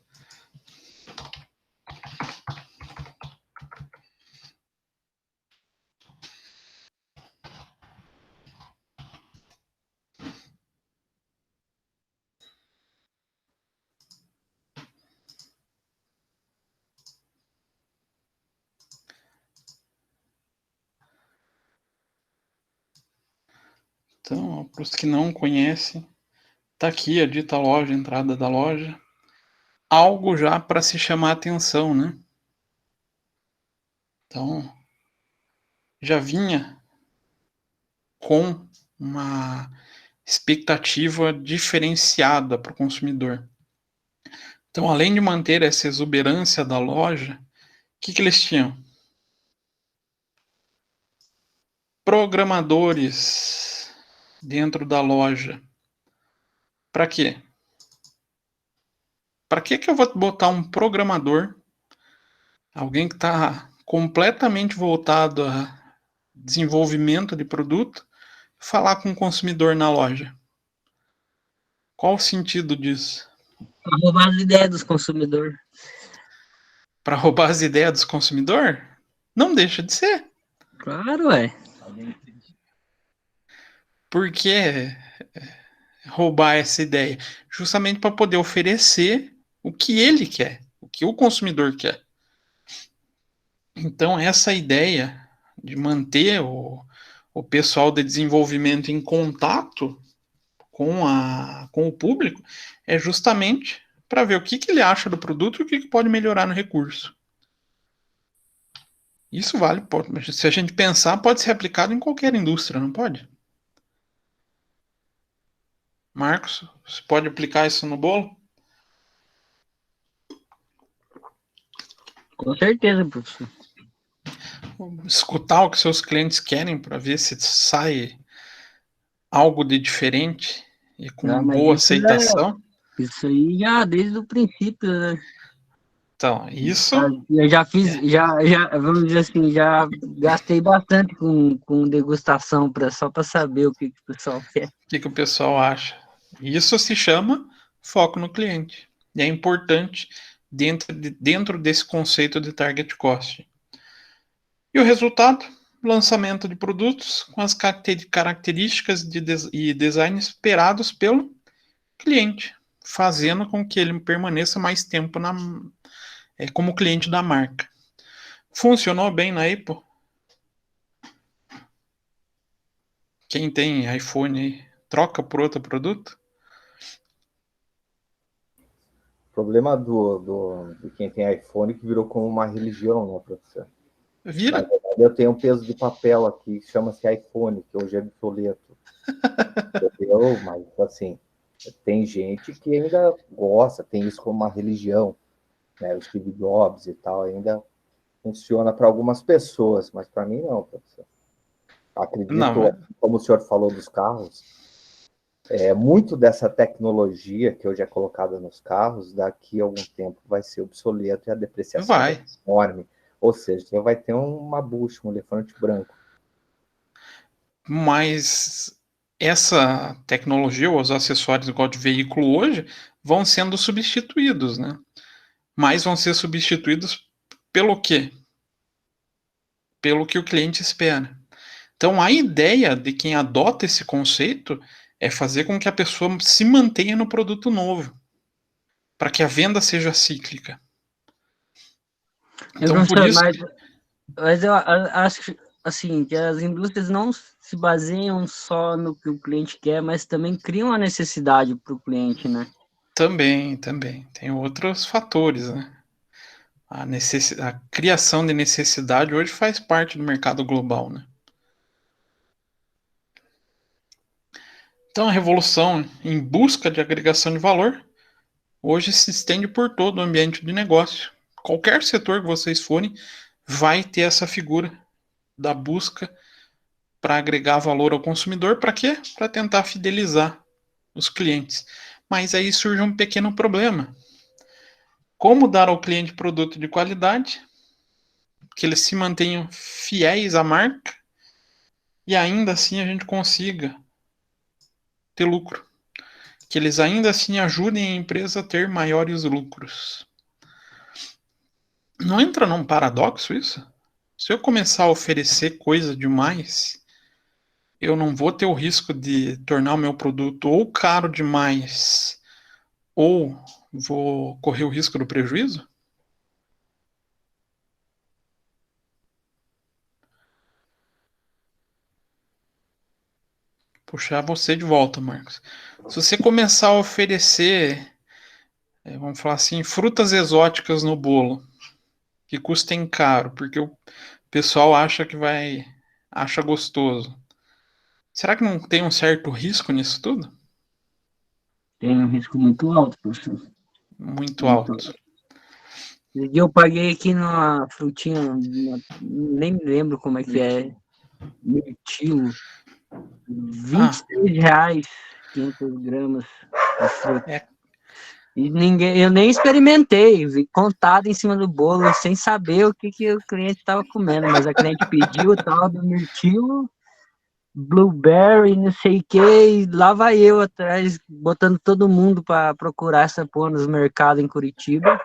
Então, para os que não conhecem, tá aqui a dita loja, a entrada da loja. Algo já para se chamar a atenção, né? Então, já vinha com uma expectativa diferenciada para o consumidor. Então, além de manter essa exuberância da loja, o que eles tinham? Programadores dentro da loja. Para quê? Para que eu vou botar um programador, alguém que está completamente voltado a desenvolvimento de produto, falar com o consumidor na loja? Qual o sentido disso? Para roubar as ideias dos consumidores. Para roubar as ideias dos consumidores? Não deixa de ser. Claro, é. Por que roubar essa ideia? Justamente para poder oferecer o que ele quer, o que o consumidor quer. Então, essa ideia de manter o pessoal de desenvolvimento em contato com o público é justamente para ver o que ele acha do produto e o que pode melhorar no recurso. Isso vale, se a gente pensar, pode ser aplicado em qualquer indústria, não pode? Marcos, você pode aplicar isso no bolo? Com certeza, professor. Escutar o que seus clientes querem para ver se sai algo de diferente e com boa aceitação. Isso aí já desde o princípio, né? Então, isso... Eu já fiz, vamos dizer assim, já gastei bastante com degustação só para saber o que o pessoal quer. O que o pessoal acha. Isso se chama foco no cliente. E é importante dentro desse conceito de target cost. E o resultado? Lançamento de produtos com as características e design esperados pelo cliente, fazendo com que ele permaneça mais tempo como cliente da marca. Funcionou bem na Apple? Quem tem iPhone aí, troca por outro produto? O problema de quem tem iPhone que virou como uma religião, né, professor? Vira. Na verdade, eu tenho um peso de papel aqui que chama-se iPhone, que hoje é obsoleto. Entendeu? Mas, assim, tem gente que ainda gosta, tem isso como uma religião, né? O Steve Jobs e tal, ainda funciona para algumas pessoas, mas para mim não, professor. Acredito, Não, como o senhor falou dos carros, muito dessa tecnologia que hoje é colocada nos carros, daqui a algum tempo vai ser obsoleto e a depreciação vai vai. ser enorme. Ou seja, você vai ter uma bucha, um elefante branco. Mas essa tecnologia, ou os acessórios igual de veículo hoje, vão sendo substituídos, né? Mas vão ser substituídos pelo quê? Pelo que o cliente espera. Então, a ideia de quem adota esse conceito é fazer com que a pessoa se mantenha no produto novo, para que a venda seja cíclica. Então, por Professor, isso mas eu acho assim, que as indústrias não se baseiam só no que o cliente quer, mas também criam a necessidade para o cliente, né? também tem outros fatores, né? A criação de necessidade hoje faz parte do mercado global, né? Então, a revolução em busca de agregação de valor hoje se estende por todo o ambiente de negócio. Qualquer setor que vocês forem, vai ter essa figura da busca para agregar valor ao consumidor. Para quê? Para tentar fidelizar os clientes. Mas aí surge um pequeno problema. Como dar ao cliente produto de qualidade, que eles se mantenham fiéis à marca e ainda assim a gente consiga ter lucro. Que eles ainda assim ajudem a empresa a ter maiores lucros. Não entra num paradoxo isso? Se eu começar a oferecer coisa demais, eu não vou ter o risco de tornar o meu produto ou caro demais, ou vou correr o risco do prejuízo? Puxar você de volta, Marcos. Se você começar a oferecer, vamos falar assim, frutas exóticas no bolo, que custem caro, porque o pessoal acha gostoso. Será que não tem um certo risco nisso tudo? Tem um risco muito alto, professor. Muito Muito alto. alto. Eu paguei aqui numa frutinha, nem me lembro como é que é, mirtilo, R$ 23, 500 gramas de fruta. E eu nem experimentei, vi contado em cima do bolo, sem saber o que o cliente estava comendo, mas a cliente pediu o tal do mirtilo, blueberry, não sei o que, e lá vai eu atrás, botando todo mundo para procurar essa porra nos mercados em Curitiba.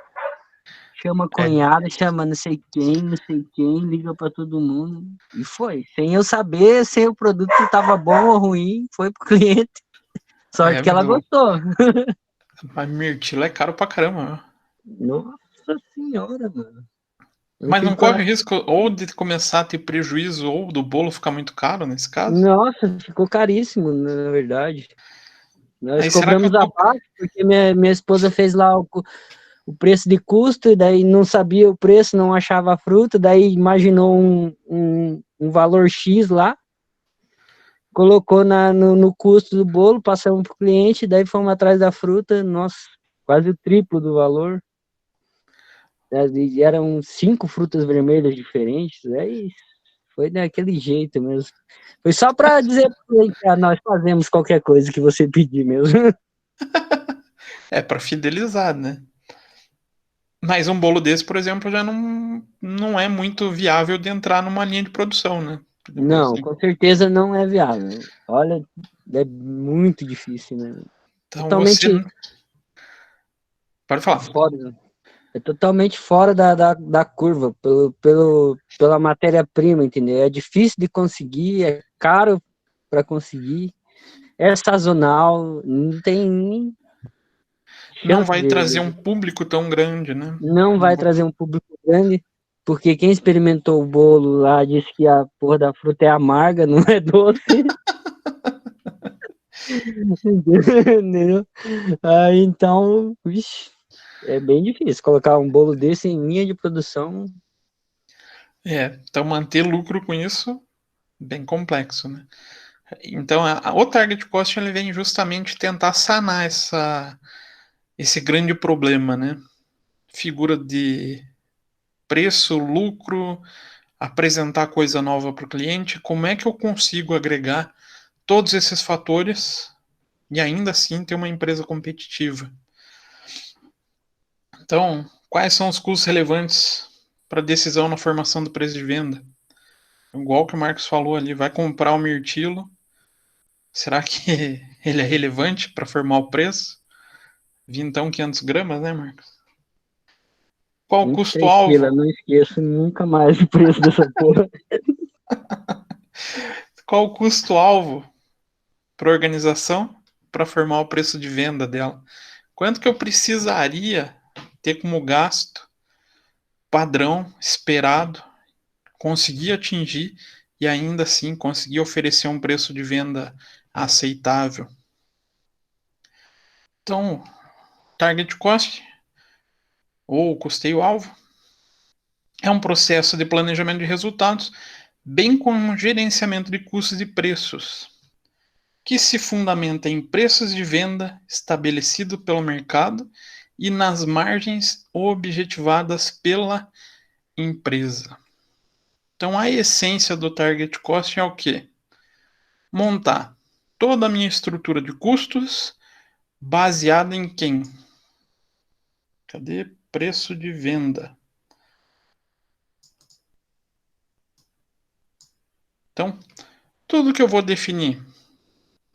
Chama a cunhada, chama não sei quem, liga para todo mundo. E foi. Sem eu saber se o produto estava bom ou ruim, foi pro cliente. Sorte que ela gostou. Mas mirtilo é caro pra caramba. Nossa senhora, mano. Mas não corre risco ou de começar a ter prejuízo ou do bolo ficar muito caro nesse caso? Nossa, ficou caríssimo, na verdade. Nós Aí cobramos abaixo, porque minha esposa fez lá o preço de custo, e daí não sabia o preço, não achava a fruta, daí imaginou um valor X lá, colocou no custo do bolo, passamos para o cliente, daí fomos atrás da fruta, nossa, quase o triplo do valor. Eram 5 frutas vermelhas diferentes, aí foi daquele jeito mesmo. Foi só para dizer que nós fazemos qualquer coisa que você pedir mesmo. É para fidelizar, né? Mas um bolo desse, por exemplo, já não é muito viável de entrar numa linha de produção, né? Não, com certeza não é viável. Olha, é muito difícil, né? Então totalmente você... Pode falar. É totalmente fora da curva, pela matéria-prima, entendeu? É difícil de conseguir, é caro para conseguir, é sazonal, não tem não vai trazer um público tão grande, né? Não vai trazer um público grande, porque quem experimentou o bolo lá disse que a porra da fruta é amarga, não é doce. Entendeu? Aí, então, é bem difícil colocar um bolo desse em linha de produção. Então manter lucro com isso, bem complexo, né? Então, o target cost ele vem justamente tentar sanar esse grande problema, né? Figura de preço, lucro, apresentar coisa nova para o cliente. Como é que eu consigo agregar todos esses fatores e ainda assim ter uma empresa competitiva? Então, quais são os custos relevantes para a decisão na formação do preço de venda? Igual que o Marcos falou ali, vai comprar o mirtilo. Será que ele é relevante para formar o preço? Vintão 500 gramas, né, Marcos? Qual o 23 custo-alvo? quilos, não esqueço nunca mais o preço dessa porra. Qual o custo-alvo para a organização para formar o preço de venda dela? Quanto que eu precisaria ter como gasto padrão, esperado, conseguir atingir e ainda assim conseguir oferecer um preço de venda aceitável? Então, target cost ou custeio-alvo é um processo de planejamento de resultados, bem como gerenciamento de custos e preços, que se fundamenta em preços de venda estabelecido pelo mercado e nas margens objetivadas pela empresa. Então, a essência do target cost é o quê? Montar toda a minha estrutura de custos baseada em quem? Cadê preço de venda? Então, tudo que eu vou definir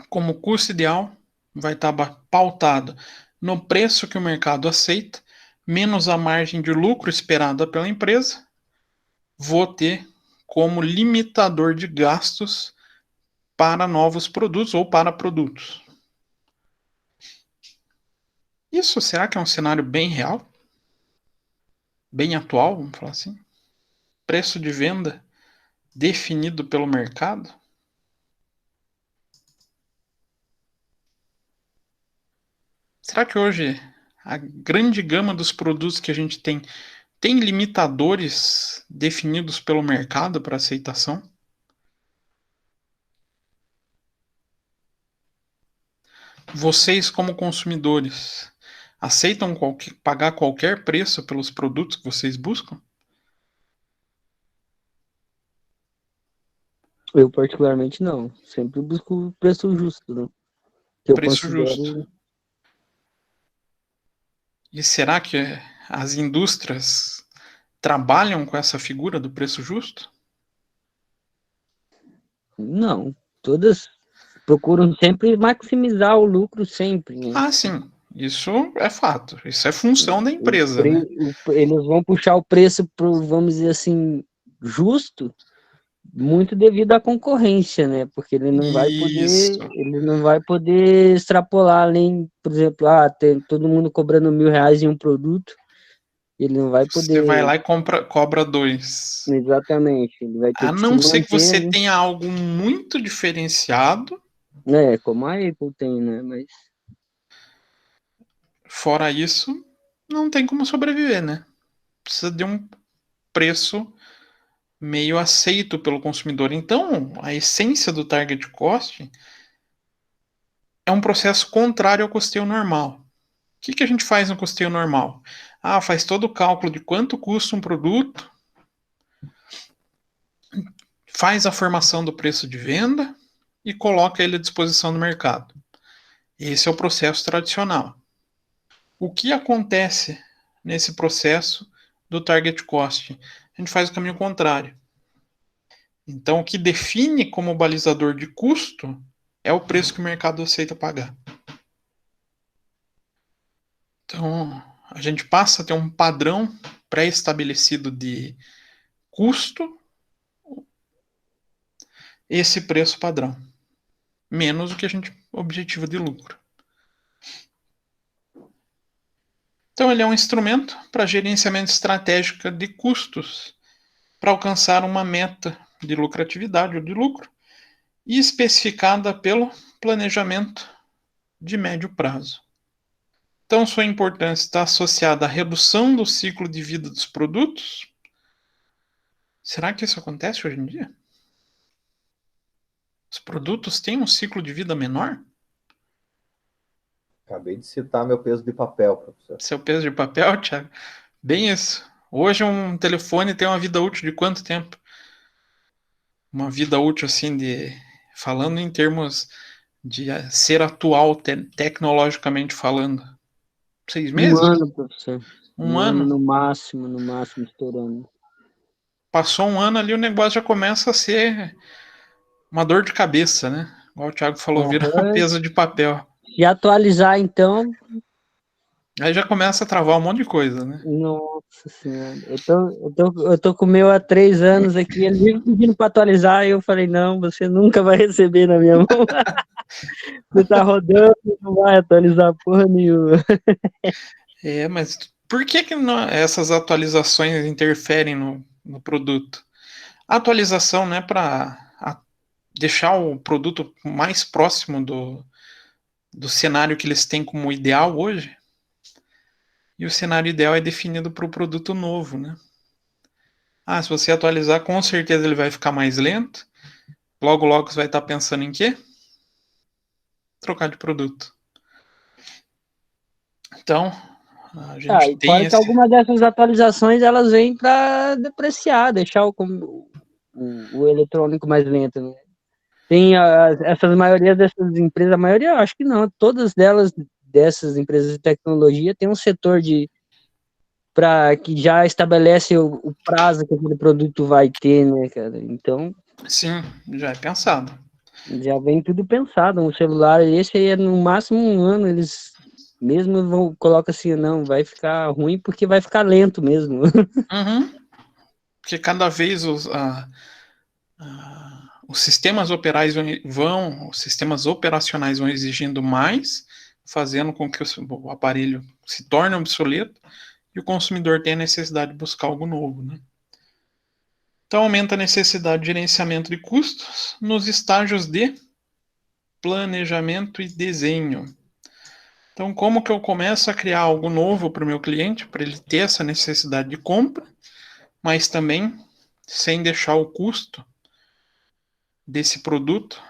como custo ideal vai estar pautado no preço que o mercado aceita, menos a margem de lucro esperada pela empresa, vou ter como limitador de gastos para novos produtos ou para produtos. Isso será que é um cenário bem real? Bem atual, vamos falar assim? Preço de venda definido pelo mercado? Será que hoje a grande gama dos produtos que a gente tem limitadores definidos pelo mercado para aceitação? Vocês, como consumidores, aceitam pagar qualquer preço pelos produtos que vocês buscam? Eu, particularmente, não. Sempre busco o preço justo, né? Que eu Preço considero... justo. E será que as indústrias trabalham com essa figura do preço justo? Não. Todas procuram sempre maximizar o lucro sempre, né? Ah, sim. Isso é fato. Isso é função da empresa, né? Eles vão puxar o preço pro, vamos dizer assim, justo, muito devido à concorrência, né? Porque ele não vai poder extrapolar além, por exemplo, tem todo mundo cobrando R$1.000 em um produto, ele não vai poder. Você vai lá e cobra 2. Exatamente. Ele vai ter A que não se ser que você manter, tenha algo muito diferenciado. né? Como a Apple tem, né? Mas fora isso, não tem como sobreviver, né? Precisa de um preço meio aceito pelo consumidor. Então, a essência do target cost é um processo contrário ao custeio normal. O que a gente faz no custeio normal? Faz todo o cálculo de quanto custa um produto, faz a formação do preço de venda e coloca ele à disposição do mercado. Esse é o processo tradicional. O que acontece nesse processo do target cost? A gente faz o caminho contrário. Então, o que define como balizador de custo é o preço que o mercado aceita pagar. Então, a gente passa a ter um padrão pré-estabelecido de custo, esse preço padrão, menos o que a gente objetiva de lucro. Então, ele é um instrumento para gerenciamento estratégico de custos, para alcançar uma meta de lucratividade ou de lucro, e especificada pelo planejamento de médio prazo. Então, sua importância está associada à redução do ciclo de vida dos produtos. Será que isso acontece hoje em dia? Os produtos têm um ciclo de vida menor? Acabei de citar meu peso de papel, professor. Seu peso de papel, Thiago? Bem isso. Hoje um telefone tem uma vida útil de quanto tempo? Uma vida útil, assim, falando em termos de ser atual, tecnologicamente falando. 6 meses? Um ano, professor. Um ano? No máximo, estourando. Passou um ano ali, o negócio já começa a ser uma dor de cabeça, né? Igual o Thiago falou, vira peso de papel. E atualizar, então... Aí já começa a travar um monte de coisa, né? Nossa senhora. Eu tô com o meu há 3 anos aqui, ele vive pedindo para atualizar, e eu falei, não, você nunca vai receber na minha mão. Você tá rodando, não vai atualizar porra nenhuma. Mas por que essas atualizações interferem no produto? A atualização não é para deixar o produto mais próximo do cenário que eles têm como ideal hoje? E o cenário ideal é definido para o produto novo, né? Se você atualizar, com certeza ele vai ficar mais lento. Logo, logo você vai estar pensando em quê? Trocar de produto. Então, a gente tem fora que algumas dessas atualizações, elas vêm para depreciar, deixar o eletrônico mais lento, né? Tem essas maioria dessas empresas, a maioria, eu acho que não, todas dessas empresas de tecnologia tem um setor que já estabelece o prazo que aquele produto vai ter, né, cara? Então... Sim, já é pensado. Já vem tudo pensado. Um celular, esse aí é no máximo 1 ano, eles mesmo colocam assim, não, vai ficar ruim porque vai ficar lento mesmo. Uhum. Porque cada vez os sistemas operacionais vão exigindo mais, fazendo com que o aparelho se torne obsoleto e o consumidor tenha a necessidade de buscar algo novo, né? Então aumenta a necessidade de gerenciamento de custos nos estágios de planejamento e desenho. Então, como que eu começo a criar algo novo para o meu cliente, para ele ter essa necessidade de compra, mas também sem deixar o custo desse produto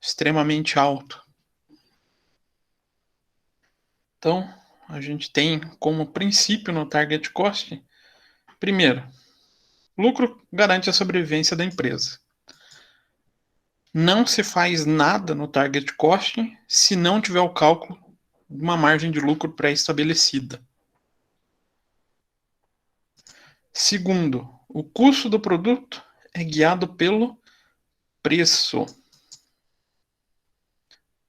extremamente alto. Então, a gente tem como princípio no Target Cost, primeiro, lucro garante a sobrevivência da empresa. Não se faz nada no Target Cost se não tiver o cálculo de uma margem de lucro pré-estabelecida. Segundo, o custo do produto é guiado pelo preço.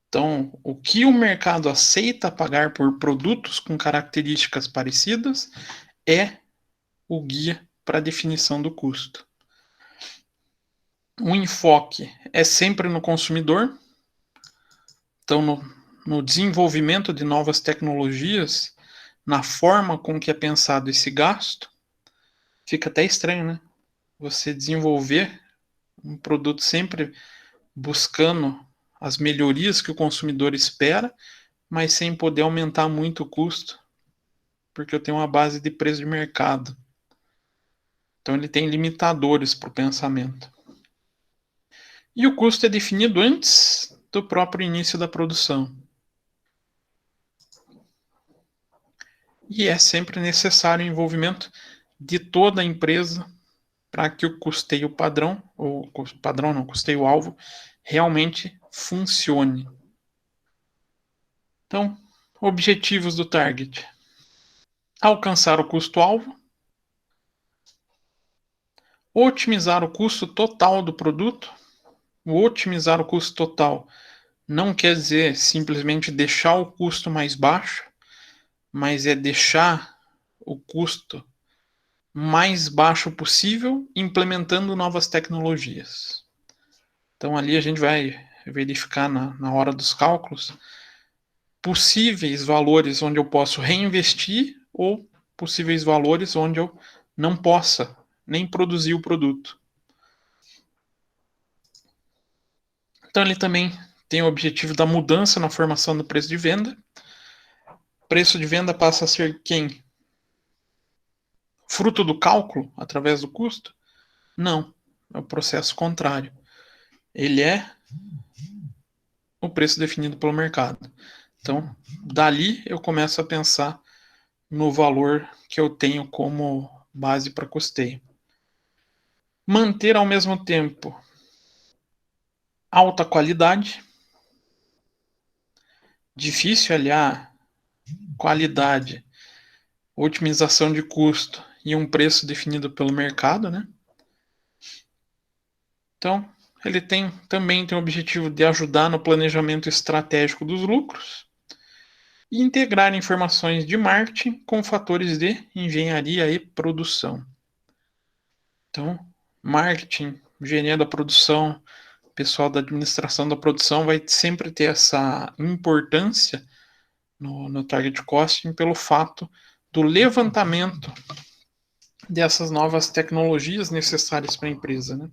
Então, o que o mercado aceita pagar por produtos com características parecidas é o guia para a definição do custo. O enfoque é sempre no consumidor. Então, no desenvolvimento de novas tecnologias, na forma com que é pensado esse gasto, fica até estranho, né? Você desenvolver um produto sempre buscando as melhorias que o consumidor espera, mas sem poder aumentar muito o custo, porque eu tenho uma base de preço de mercado. Então ele tem limitadores para o pensamento. E o custo é definido antes do próprio início da produção. E é sempre necessário o envolvimento de toda a empresa para que o custeio padrão, ou padrão não, custeio alvo, realmente funcione. Então, objetivos do target: alcançar o custo-alvo, otimizar o custo total do produto. O otimizar o custo total não quer dizer simplesmente deixar o custo mais baixo, mas é deixar o custo mais baixo possível implementando novas tecnologias. Então ali a gente vai verificar na hora dos cálculos possíveis valores onde eu posso reinvestir ou possíveis valores onde eu não possa nem produzir o produto. Então ele também tem o objetivo da mudança na formação do preço de venda. Preço de venda passa a ser quem? Fruto do cálculo através do custo? Não, é o processo contrário. Ele é o preço definido pelo mercado. Então, dali eu começo a pensar no valor que eu tenho como base para custeio. Manter ao mesmo tempo alta qualidade. Difícil aliar qualidade, otimização de custo e um preço definido pelo mercado, né? Então, ele também tem o objetivo de ajudar no planejamento estratégico dos lucros e integrar informações de marketing com fatores de engenharia e produção. Então, marketing, engenharia da produção, pessoal da administração da produção vai sempre ter essa importância no target costing pelo fato do levantamento dessas novas tecnologias necessárias para a empresa, né?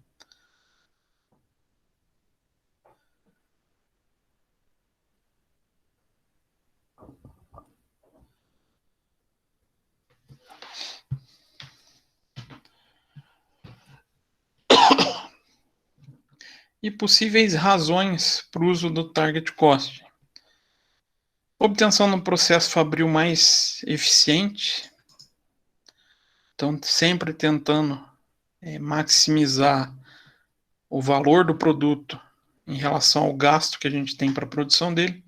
E possíveis razões para o uso do target cost. Obtenção do processo fabril mais eficiente. Então, sempre tentando maximizar o valor do produto em relação ao gasto que a gente tem para a produção dele.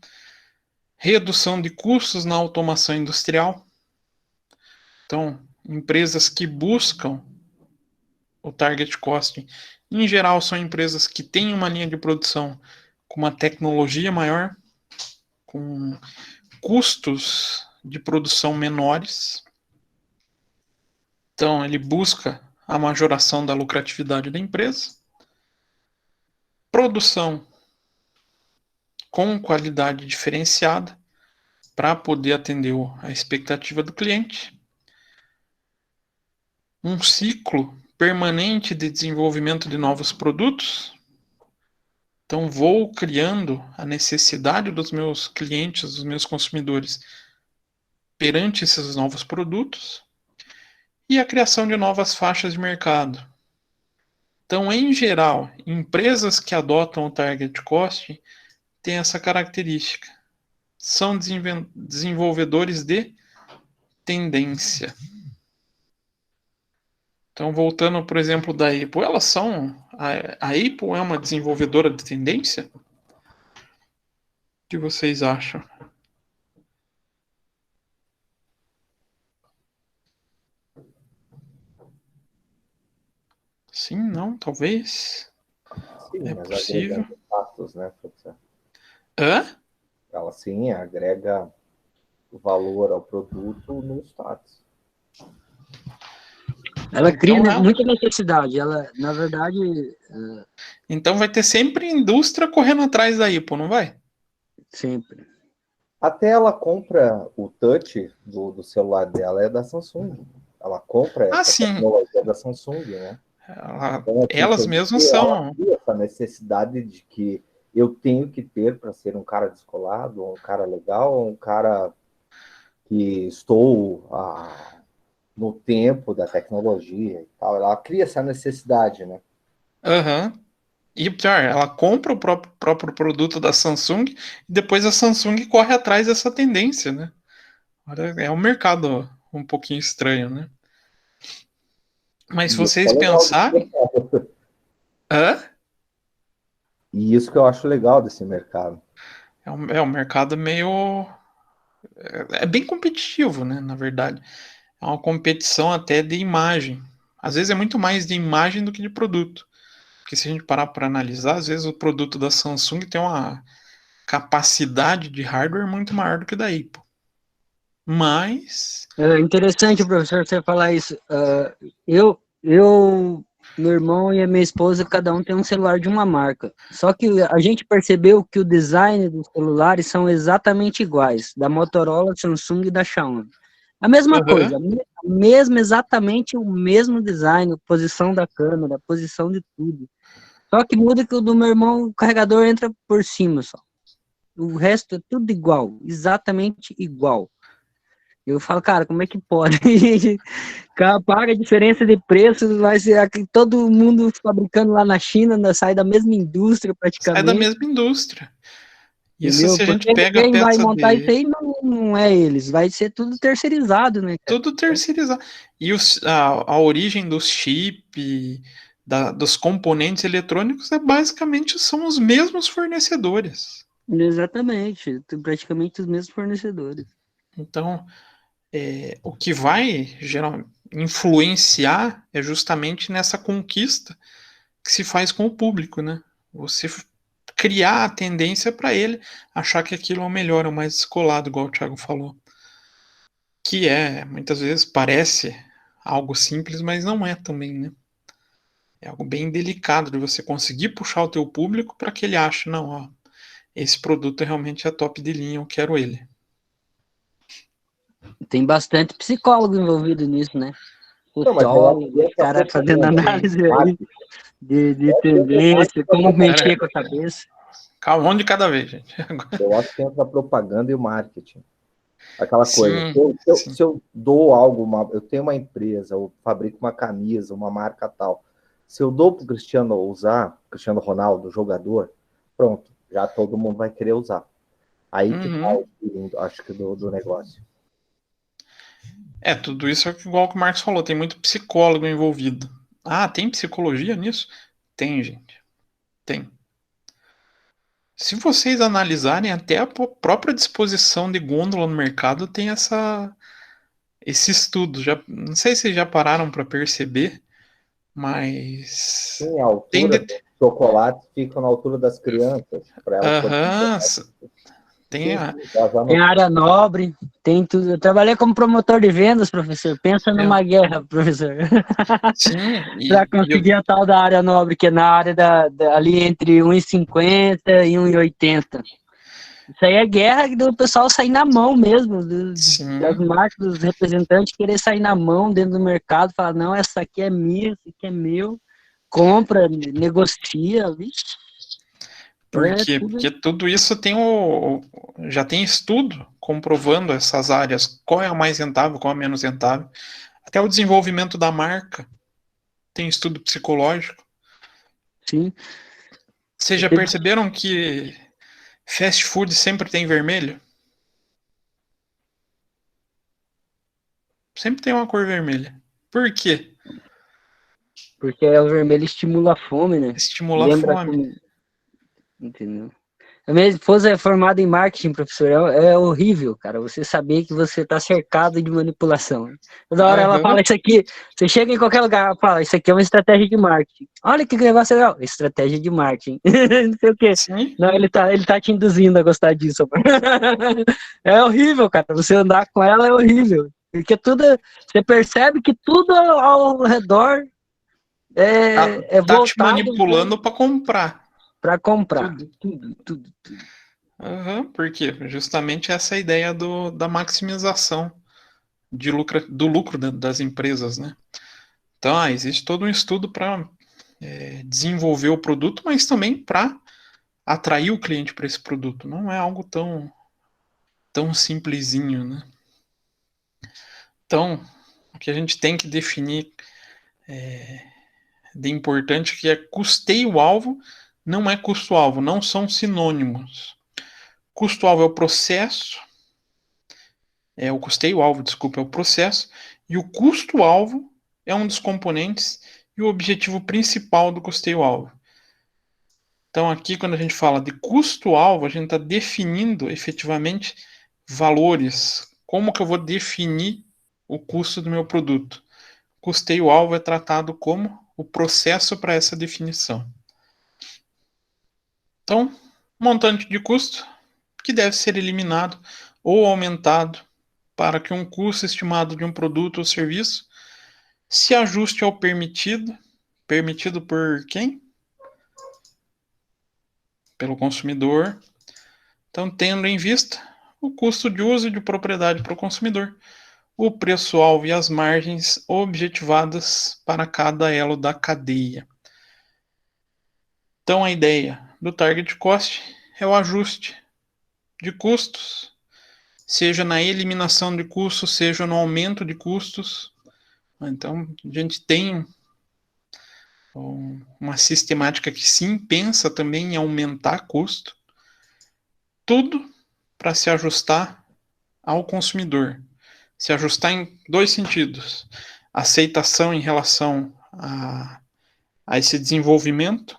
Redução de custos na automação industrial. Então, empresas que buscam o target costing, em geral, são empresas que têm uma linha de produção com uma tecnologia maior, com custos de produção menores. Então, ele busca a majoração da lucratividade da empresa. Produção com qualidade diferenciada para poder atender a expectativa do cliente. Um ciclo permanente de desenvolvimento de novos produtos. Então, vou criando a necessidade dos meus clientes, dos meus consumidores, perante esses novos produtos. E a criação de novas faixas de mercado. Então, em geral, empresas que adotam o target cost têm essa característica. São desenvolvedores de tendência. Então, voltando, por exemplo, da Apple, a Apple é uma desenvolvedora de tendência? O que vocês acham? Sim, não, talvez. Sim, é mas possível. agrega status, né, professor? Hã? Ela sim agrega valor ao produto no status. Ela cria Então, muita necessidade. Ela, na verdade. Então vai ter sempre indústria correndo atrás da Apple, não vai? Sempre. Até ela compra o touch do celular dela, é da Samsung. Ela compra essa tecnologia da Samsung, né? Então, assim, elas mesmas são. Essa necessidade de que eu tenho que ter para ser um cara descolado, um cara legal, um cara que estou no tempo da tecnologia e tal. Ela cria essa necessidade, né? Aham. E pior, ela compra o próprio produto da Samsung e depois a Samsung corre atrás dessa tendência, né? É um mercado um pouquinho estranho, né? Mas se vocês pensarem... Hã? E isso que eu acho legal desse mercado. É um mercado meio... É bem competitivo, né? Na verdade. É uma competição até de imagem. Às vezes é muito mais de imagem do que de produto. Porque se a gente parar para analisar, às vezes o produto da Samsung tem uma capacidade de hardware muito maior do que da Apple. Mas... É interessante, professor, você falar isso. Meu irmão e a minha esposa, cada um tem um celular de uma marca. Só que a gente percebeu que o design dos celulares são exatamente iguais, da Motorola, Samsung e da Xiaomi. A mesma coisa, exatamente o mesmo design, posição da câmera, posição de tudo. Só que muda que o do meu irmão, o carregador entra por cima só. O resto é tudo igual, exatamente igual. Eu falo, cara, como é que pode? Paga a diferença de preços, mas todo mundo fabricando lá na China, sai da mesma indústria praticamente. Sai da mesma indústria. Isso Entendeu? se a gente Porque pega a quem vai peça montar isso de... aí não é eles, vai ser tudo terceirizado, né, cara? Tudo terceirizado. E a origem dos chips, dos componentes eletrônicos, basicamente são os mesmos fornecedores. Exatamente, praticamente os mesmos fornecedores. Então, o que vai influenciar é justamente nessa conquista que se faz com o público, né? Você criar a tendência para ele achar que aquilo é o melhor, é o mais descolado, igual o Thiago falou. Que muitas vezes parece algo simples, mas não é também, né? É algo bem delicado de você conseguir puxar o teu público para que ele ache, não, ó, esse produto realmente é top de linha, eu quero ele. Tem bastante psicólogo envolvido nisso, né? Não, mas eu acho que Os essa caras fazendo propaganda análise aí marketing, de eu acho que entra mais tendência, na como propaganda. mexer com a cabeça. Calma, um de cada vez, gente. Eu acho que entra a propaganda e o marketing. Aquela coisa. Sim. Se eu dou algo, eu tenho uma empresa, eu fabrico uma camisa, uma marca tal. Se eu dou para o Cristiano usar, Cristiano Ronaldo, jogador, pronto, já todo mundo vai querer usar. Aí que tá o feeling, acho que do negócio. Tudo isso é igual que o Marcos falou, tem muito psicólogo envolvido. Ah, tem psicologia nisso? Tem, gente. Tem. Se vocês analisarem, até a própria disposição de gôndola no mercado tem esse estudo. Não sei se já pararam para perceber, mas Sim, a altura dos chocolates fica na altura das crianças. Tem Tem área nobre, tem tudo. Eu trabalhei como promotor de vendas, professor. Pensa numa guerra, professor. Sim. Para conseguir a tal da área nobre, que é na área ali entre 1,50 e 1,80. Isso aí é guerra do pessoal sair na mão mesmo, das marcas, dos representantes querer sair na mão dentro do mercado, falar, não, essa aqui é minha, essa aqui é meu, compra, negocia, vixe. Por quê? Porque tudo isso já tem estudo comprovando essas áreas, qual é a mais rentável, qual é a menos rentável. Até o desenvolvimento da marca tem estudo psicológico. Sim. Vocês já perceberam que fast food sempre tem vermelho? Sempre tem uma cor vermelha. Por quê? Porque o vermelho estimula a fome, né? Estimula a fome. Entendeu? A minha esposa é formada em marketing, professor. É horrível, cara. Você saber que você está cercado de manipulação. Toda hora ela fala isso aqui. Você chega em qualquer lugar, ela fala, isso aqui é uma estratégia de marketing. Olha que negócio legal. Estratégia de marketing. Não sei o quê. Sim. Não, ele tá te induzindo a gostar disso. É horrível, cara. Você andar com ela é horrível. Porque você percebe que tudo ao redor é tá te voltado manipulando para comprar. Para comprar. Tudo. Por quê? Justamente essa é a ideia da maximização do lucro das empresas, né? Então, existe todo um estudo para desenvolver o produto, mas também para atrair o cliente para esse produto. Não é algo tão simplesinho, né? Então, o que a gente tem que definir de importante que é custeio-alvo, não é custo-alvo, não são sinônimos. Custo-alvo é o processo, o custeio-alvo, desculpa, é o processo, e o custo-alvo é um dos componentes e o objetivo principal do custeio-alvo. Então, aqui, quando a gente fala de custo-alvo, a gente está definindo efetivamente valores. Como que eu vou definir o custo do meu produto? Custeio-alvo é tratado como o processo para essa definição. Então, montante de custo que deve ser eliminado ou aumentado para que um custo estimado de um produto ou serviço se ajuste ao permitido. Permitido por quem? Pelo consumidor. Então, tendo em vista o custo de uso e de propriedade para o consumidor, o preço-alvo e as margens objetivadas para cada elo da cadeia. Então, a ideia do target cost é o ajuste de custos, seja na eliminação de custos, seja no aumento de custos. Então, a gente tem uma sistemática que sim pensa também em aumentar custo, tudo para se ajustar ao consumidor. Se ajustar em dois sentidos. Aceitação em relação a esse desenvolvimento,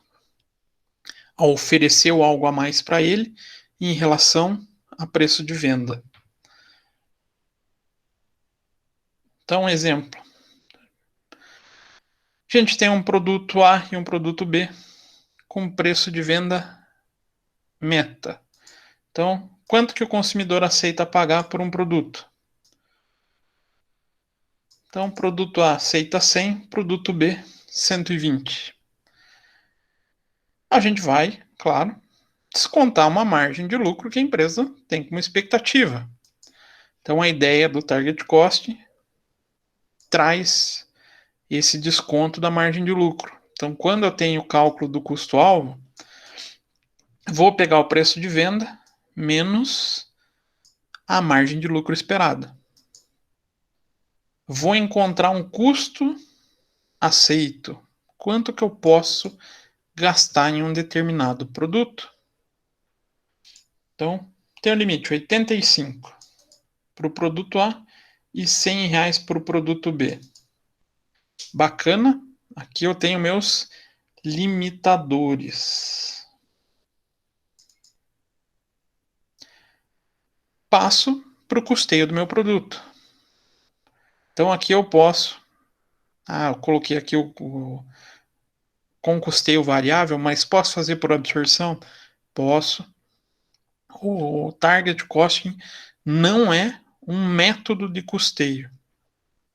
a oferecer algo a mais para ele, e em relação a preço de venda. Então, um exemplo. A gente tem um produto A e um produto B com preço de venda meta. Então, quanto que o consumidor aceita pagar por um produto? Então, produto A aceita 100, produto B 120. A gente vai, claro, descontar uma margem de lucro que a empresa tem como expectativa. Então, a ideia do Target Cost traz esse desconto da margem de lucro. Então, quando eu tenho o cálculo do custo-alvo, vou pegar o preço de venda menos a margem de lucro esperada. Vou encontrar um custo aceito. Quanto que eu posso gastar em um determinado produto? Então, tem o limite 85 para o produto A e R$100 para o produto B. Bacana. Aqui eu tenho meus limitadores. Passo para o custeio do meu produto. Então aqui eu posso... eu coloquei aqui com custeio variável, mas posso fazer por absorção? Posso. O Target Costing não é um método de custeio.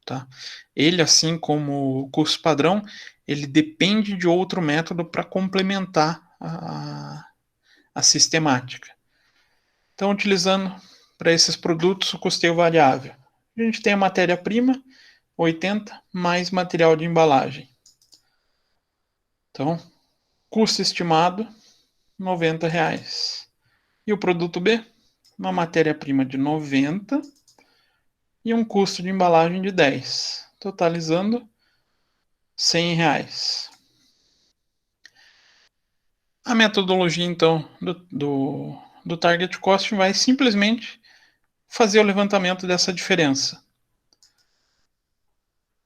Tá? Ele, assim como o custo padrão, ele depende de outro método para complementar a sistemática. Então, utilizando para esses produtos o custeio variável. A gente tem a matéria-prima, 80, mais material de embalagem. Então, custo estimado, R$90. E o produto B, uma matéria-prima de 90 e um custo de embalagem de 10, totalizando R$100. A metodologia, então, do Target Cost vai simplesmente fazer o levantamento dessa diferença.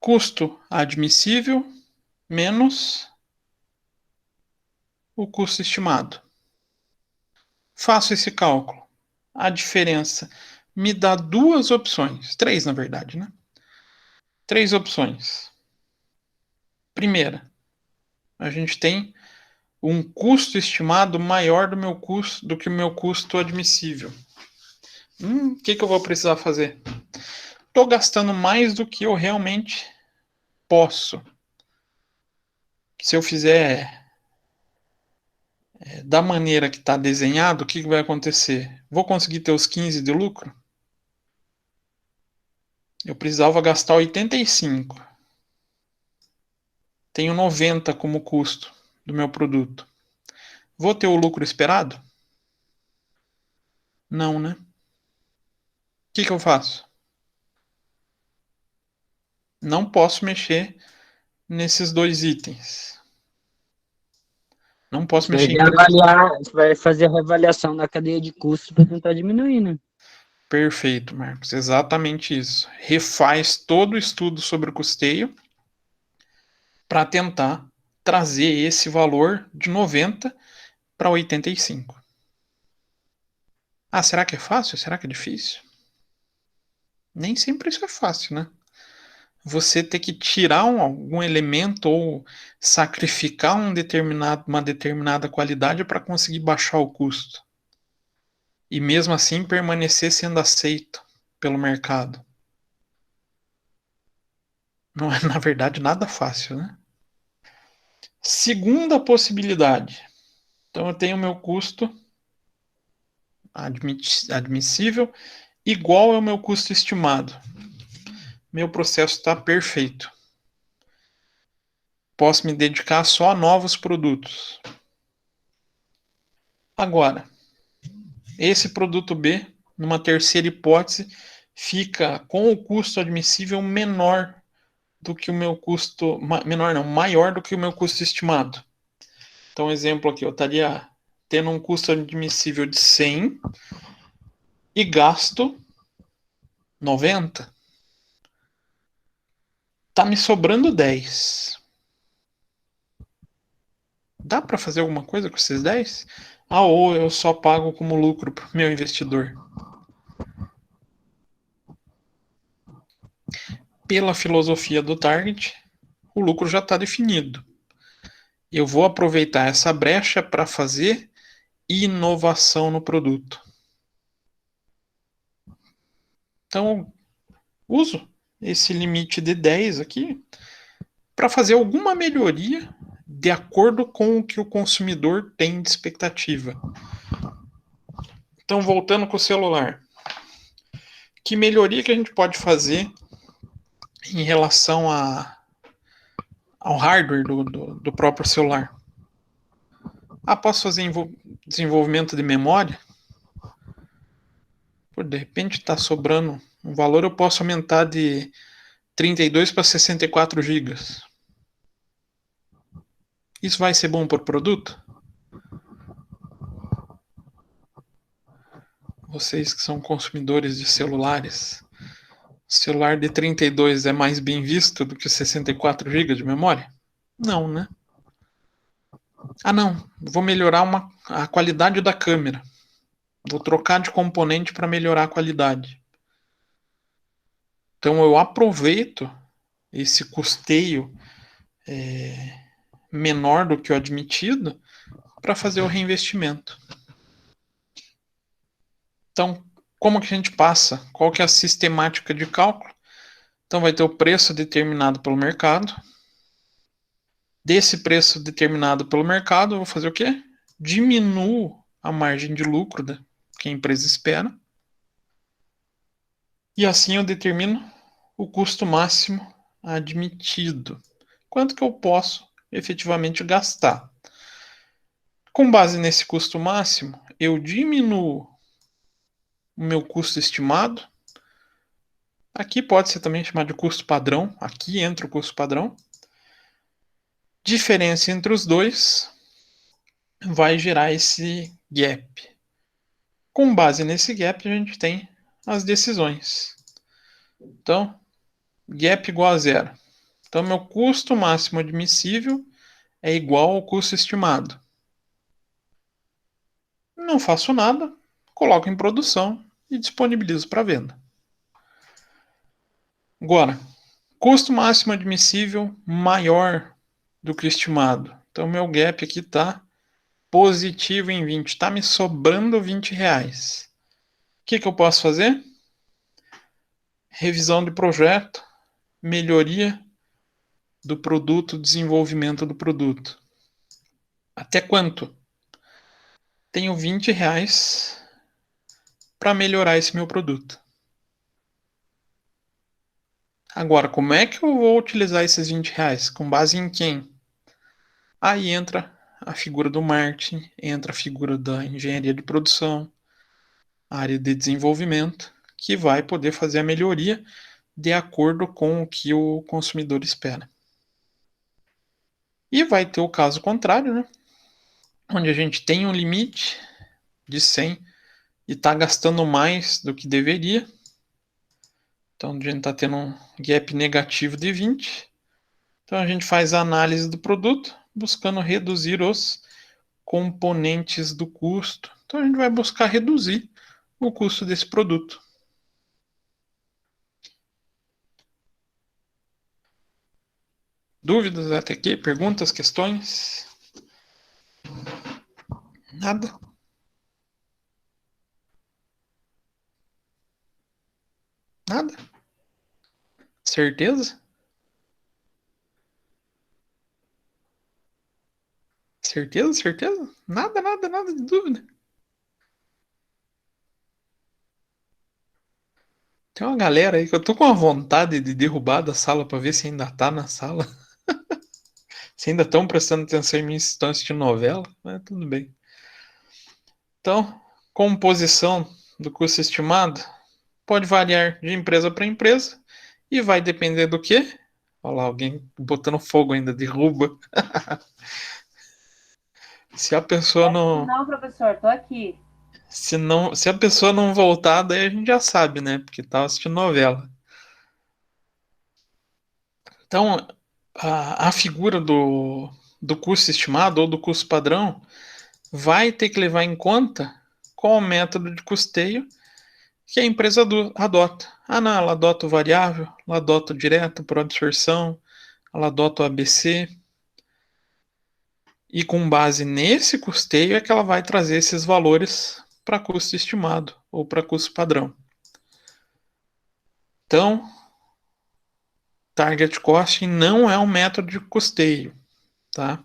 Custo admissível menos o custo estimado. Faço esse cálculo. A diferença me dá duas opções. 3, na verdade, né? 3 opções. Primeira, a gente tem um custo estimado maior do que o meu custo admissível. O que eu vou precisar fazer? Estou gastando mais do que eu realmente posso. Se eu fizer da maneira que está desenhado, o que vai acontecer? Vou conseguir ter os 15 de lucro? Eu precisava gastar 85. Tenho 90 como custo do meu produto. Vou ter o lucro esperado? Não, né? O que eu faço? Não posso mexer nesses dois itens. Não posso mexer em Você vai fazer a reavaliação da cadeia de custos para tentar diminuir, né? Perfeito, Marcos. Exatamente isso. Refaz todo o estudo sobre o custeio para tentar trazer esse valor de 90 para 85. Será que é fácil? Será que é difícil? Nem sempre isso é fácil, né? Você ter que tirar algum elemento ou sacrificar uma determinada qualidade para conseguir baixar o custo. E mesmo assim permanecer sendo aceito pelo mercado. Não é, na verdade, nada fácil, né? Segunda possibilidade. Então eu tenho meu custo admissível igual ao meu custo estimado. Meu processo está perfeito. Posso me dedicar só a novos produtos. Agora, esse produto B, numa terceira hipótese, fica com o custo admissível menor do que o meu custo... maior do que o meu custo estimado. Então, exemplo aqui, eu estaria tendo um custo admissível de 100 e gasto 90. Tá me sobrando 10. Dá para fazer alguma coisa com esses 10? Ou eu só pago como lucro para o meu investidor? Pela filosofia do target, o lucro já está definido. Eu vou aproveitar essa brecha para fazer inovação no produto. Então, uso esse limite de 10 aqui para fazer alguma melhoria de acordo com o que o consumidor tem de expectativa. Então, voltando com o celular. Que melhoria que a gente pode fazer em relação ao hardware do próprio celular? Posso fazer desenvolvimento de memória? De repente está sobrando um valor, eu posso aumentar de 32 para 64 GB. Isso vai ser bom para o produto? Vocês que são consumidores de celulares, o celular de 32 é mais bem visto do que 64 GB de memória? Não, né? Não, vou melhorar a qualidade da câmera. Vou trocar de componente para melhorar a qualidade. Então eu aproveito esse custeio menor do que o admitido para fazer o reinvestimento. Então, como que a gente passa? Qual que é a sistemática de cálculo? Então vai ter o preço determinado pelo mercado. Desse preço determinado pelo mercado, eu vou fazer o quê? Diminuo a margem de lucro que a empresa espera. E assim eu determino o custo máximo admitido. Quanto que eu posso efetivamente gastar? Com base nesse custo máximo, eu diminuo o meu custo estimado. Aqui pode ser também chamado de custo padrão. Aqui entra o custo padrão. Diferença entre os dois vai gerar esse gap. Com base nesse gap, a gente tem as decisões. Então, gap igual a zero. Então, meu custo máximo admissível é igual ao custo estimado. Não faço nada, coloco em produção e disponibilizo para venda. Agora, custo máximo admissível maior do que o estimado. Então, meu gap aqui está positivo em 20. Está me sobrando R$20. O que eu posso fazer? Revisão de projeto, melhoria do produto, desenvolvimento do produto. Até quanto? Tenho R$20 para melhorar esse meu produto. Agora, como é que eu vou utilizar esses R$20? Com base em quem? Aí entra a figura do marketing, entra a figura da engenharia de produção, a área de desenvolvimento, que vai poder fazer a melhoria de acordo com o que o consumidor espera. E vai ter o caso contrário, né? Onde a gente tem um limite de 100 e está gastando mais do que deveria. Então, a gente está tendo um gap negativo de 20. Então, a gente faz a análise do produto, buscando reduzir os componentes do custo. Então, a gente vai buscar reduzir o custo desse produto. Dúvidas até aqui? Perguntas, questões? Nada? Nada? Certeza? Certeza, certeza? Nada de dúvida. Tem uma galera aí que eu tô com a vontade de derrubar da sala para ver se ainda tá na sala. Se ainda estão prestando atenção em mim, se estão assistindo novela, mas tudo bem. Então, composição do custo estimado pode variar de empresa para empresa e vai depender do quê? Olha lá, alguém botando fogo ainda, derruba. Se a pessoa não... Não, professor, tô aqui. Se a pessoa não voltar, daí a gente já sabe, né? Porque tá assistindo novela. Então, a figura do custo estimado ou do custo padrão vai ter que levar em conta qual o método de custeio que a empresa adota. Ah, não, ela adota o variável, ela adota o direto por absorção, ela adota o ABC. E com base nesse custeio é que ela vai trazer esses valores para custo estimado ou para custo padrão. Então, target costing não é um método de custeio, tá?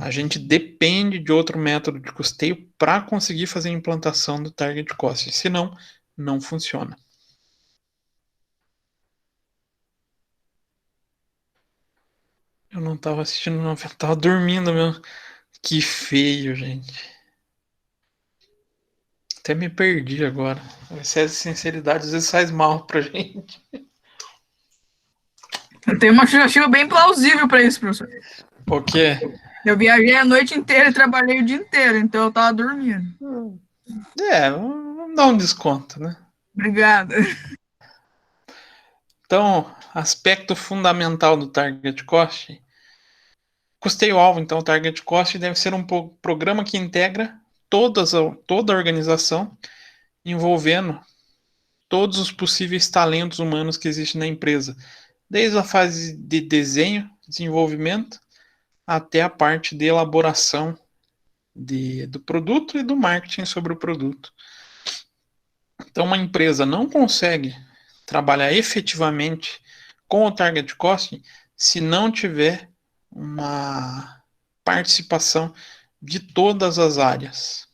A gente depende de outro método de custeio para conseguir fazer a implantação do target costing, senão não funciona. Eu não estava assistindo, não, eu estava dormindo mesmo. Que feio, gente. Até me perdi agora. Essa sinceridade às vezes faz mal pra gente. Eu tenho uma justificativa bem plausível para isso, professor. O quê? Eu viajei a noite inteira e trabalhei o dia inteiro, então eu tava dormindo. Vamos dar um desconto, né? Obrigada. Então, aspecto fundamental do target cost. Custeio-alvo, então, o target cost deve ser um programa que integra toda a organização, envolvendo todos os possíveis talentos humanos que existem na empresa, desde a fase de desenho, desenvolvimento, até a parte de elaboração do produto e do marketing sobre o produto. Então, uma empresa não consegue trabalhar efetivamente com o target costing se não tiver uma participação de todas as áreas.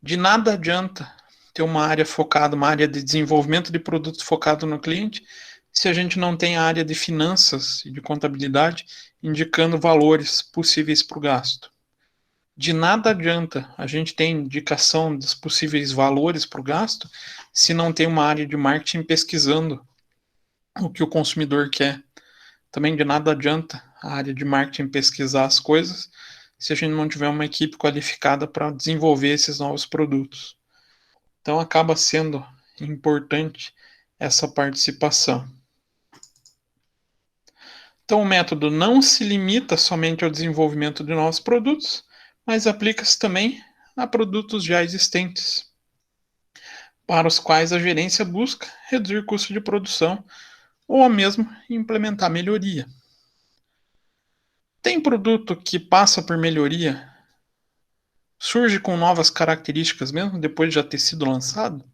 De nada adianta ter uma área focada, uma área de desenvolvimento de produtos focado no cliente, se a gente não tem a área de finanças e de contabilidade indicando valores possíveis para o gasto. De nada adianta a gente ter indicação dos possíveis valores para o gasto se não tem uma área de marketing pesquisando o que o consumidor quer. Também de nada adianta a área de marketing pesquisar as coisas se a gente não tiver uma equipe qualificada para desenvolver esses novos produtos. Então acaba sendo importante essa participação. Então o método não se limita somente ao desenvolvimento de novos produtos, mas aplica-se também a produtos já existentes, para os quais a gerência busca reduzir custo de produção ou mesmo implementar melhoria. Tem produto que passa por melhoria, surge com novas características mesmo depois de já ter sido lançado?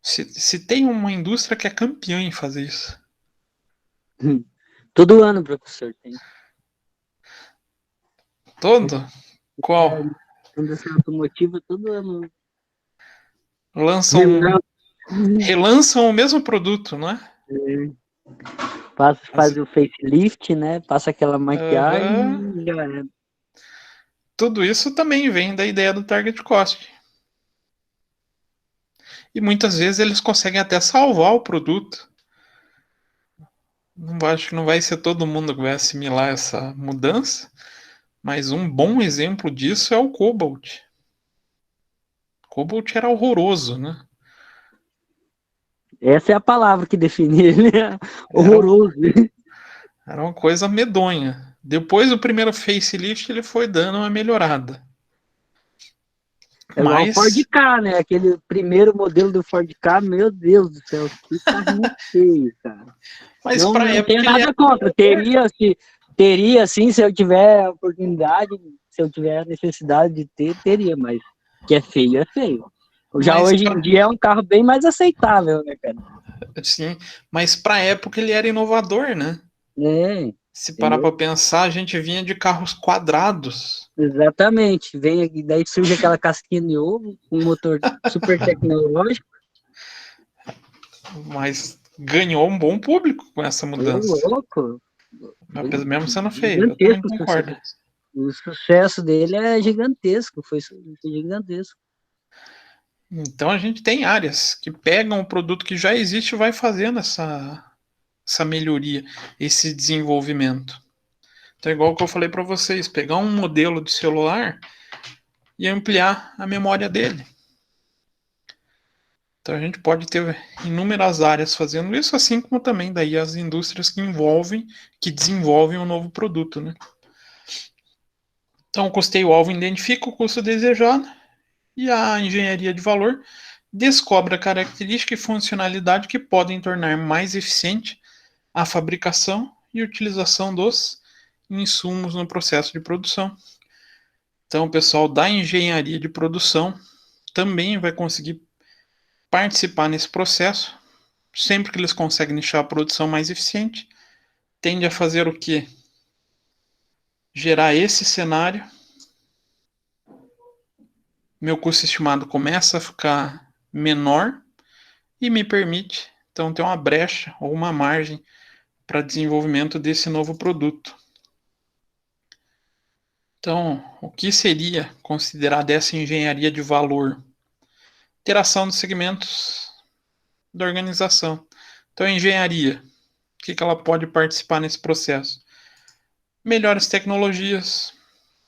Se tem uma indústria que é campeã em fazer isso. Todo ano, professor, tem. Todo? Qual? Indústria automotiva, todo ano. Relançam o mesmo produto, não é? Faz o facelift, né? Passa aquela maquiagem e já é. Tudo isso também vem da ideia do target cost. E muitas vezes eles conseguem até salvar o produto. Acho que não vai ser todo mundo que vai assimilar essa mudança, mas um bom exemplo disso é o Cobalt. Cobalt era horroroso, né? Essa é a palavra que define ele, horroroso. Era uma coisa medonha. Depois do primeiro facelift, ele foi dando uma melhorada. É igual o Ford Ka, né? Aquele primeiro modelo do Ford Ka, meu Deus do céu, que carrinho feio, cara. Mas não pra tenho nada contra. Teria, sim, se eu tiver oportunidade, se eu tiver necessidade de ter, teria, mas que é feio, é feio. Já hoje em dia é um carro bem mais aceitável, né, cara? Sim, mas pra época ele era inovador, né? Se parar pra pensar, a gente vinha de carros quadrados. Exatamente. Daí surge aquela casquinha de ovo, um motor super tecnológico. Mas ganhou um bom público com essa mudança. Louco. Mesmo sendo feio, eu também concordo. O sucesso dele é gigantesco, foi gigantesco. Então a gente tem áreas que pegam o produto que já existe e vai fazendo essa melhoria, esse desenvolvimento. Então, igual o que eu falei para vocês, pegar um modelo de celular e ampliar a memória dele. Então a gente pode ter inúmeras áreas fazendo isso, assim como também daí as indústrias que desenvolvem um novo produto, né? Então o custeio-alvo identifica o custo desejado e a engenharia de valor descobre a característica e funcionalidade que podem tornar mais eficiente a fabricação e utilização dos insumos no processo de produção. Então o pessoal da engenharia de produção também vai conseguir participar nesse processo, sempre que eles conseguem deixar a produção mais eficiente, tende a fazer o quê? Gerar esse cenário, meu custo estimado começa a ficar menor e me permite, então, ter uma brecha ou uma margem para desenvolvimento desse novo produto. Então, o que seria considerado essa engenharia de valor? Interação dos segmentos da organização. Então, a engenharia, o que ela pode participar nesse processo? Melhores tecnologias,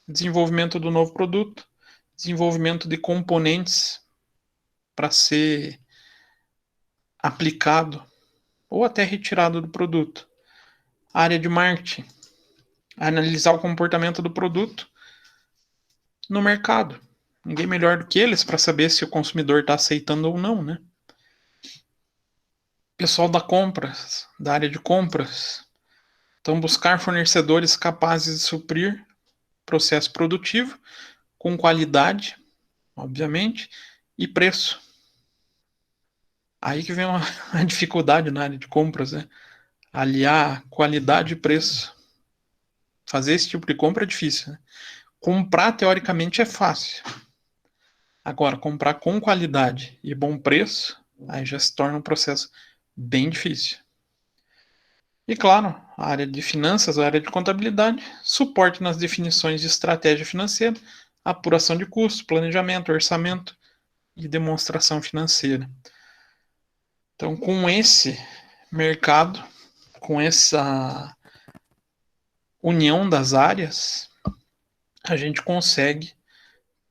desenvolvimento do novo produto, desenvolvimento de componentes para ser aplicado ou até retirado do produto. Área de marketing, analisar o comportamento do produto no mercado. Ninguém melhor do que eles para saber se o consumidor está aceitando ou não, né? Pessoal da área de compras. Então, buscar fornecedores capazes de suprir processo produtivo com qualidade, obviamente, e preço. Aí que vem a dificuldade na área de compras, né? Aliar qualidade e preço. Fazer esse tipo de compra é difícil, né? Comprar, teoricamente, é fácil. Agora, comprar com qualidade e bom preço, aí já se torna um processo bem difícil. E claro, a área de finanças, a área de contabilidade, suporte nas definições de estratégia financeira, apuração de custos, planejamento, orçamento e demonstração financeira. Então, com esse mercado, com essa união das áreas, a gente consegue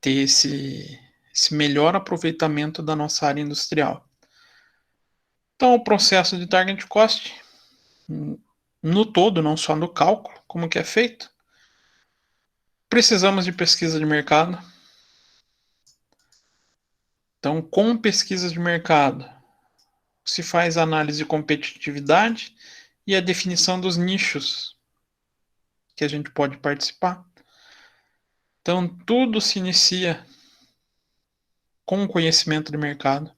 ter esse melhor aproveitamento da nossa área industrial. Então, o processo de target cost, no todo, não só no cálculo, como que é feito. Precisamos de pesquisa de mercado. Então, com pesquisas de mercado, se faz análise de competitividade e a definição dos nichos que a gente pode participar. Então, tudo se inicia com o conhecimento de mercado.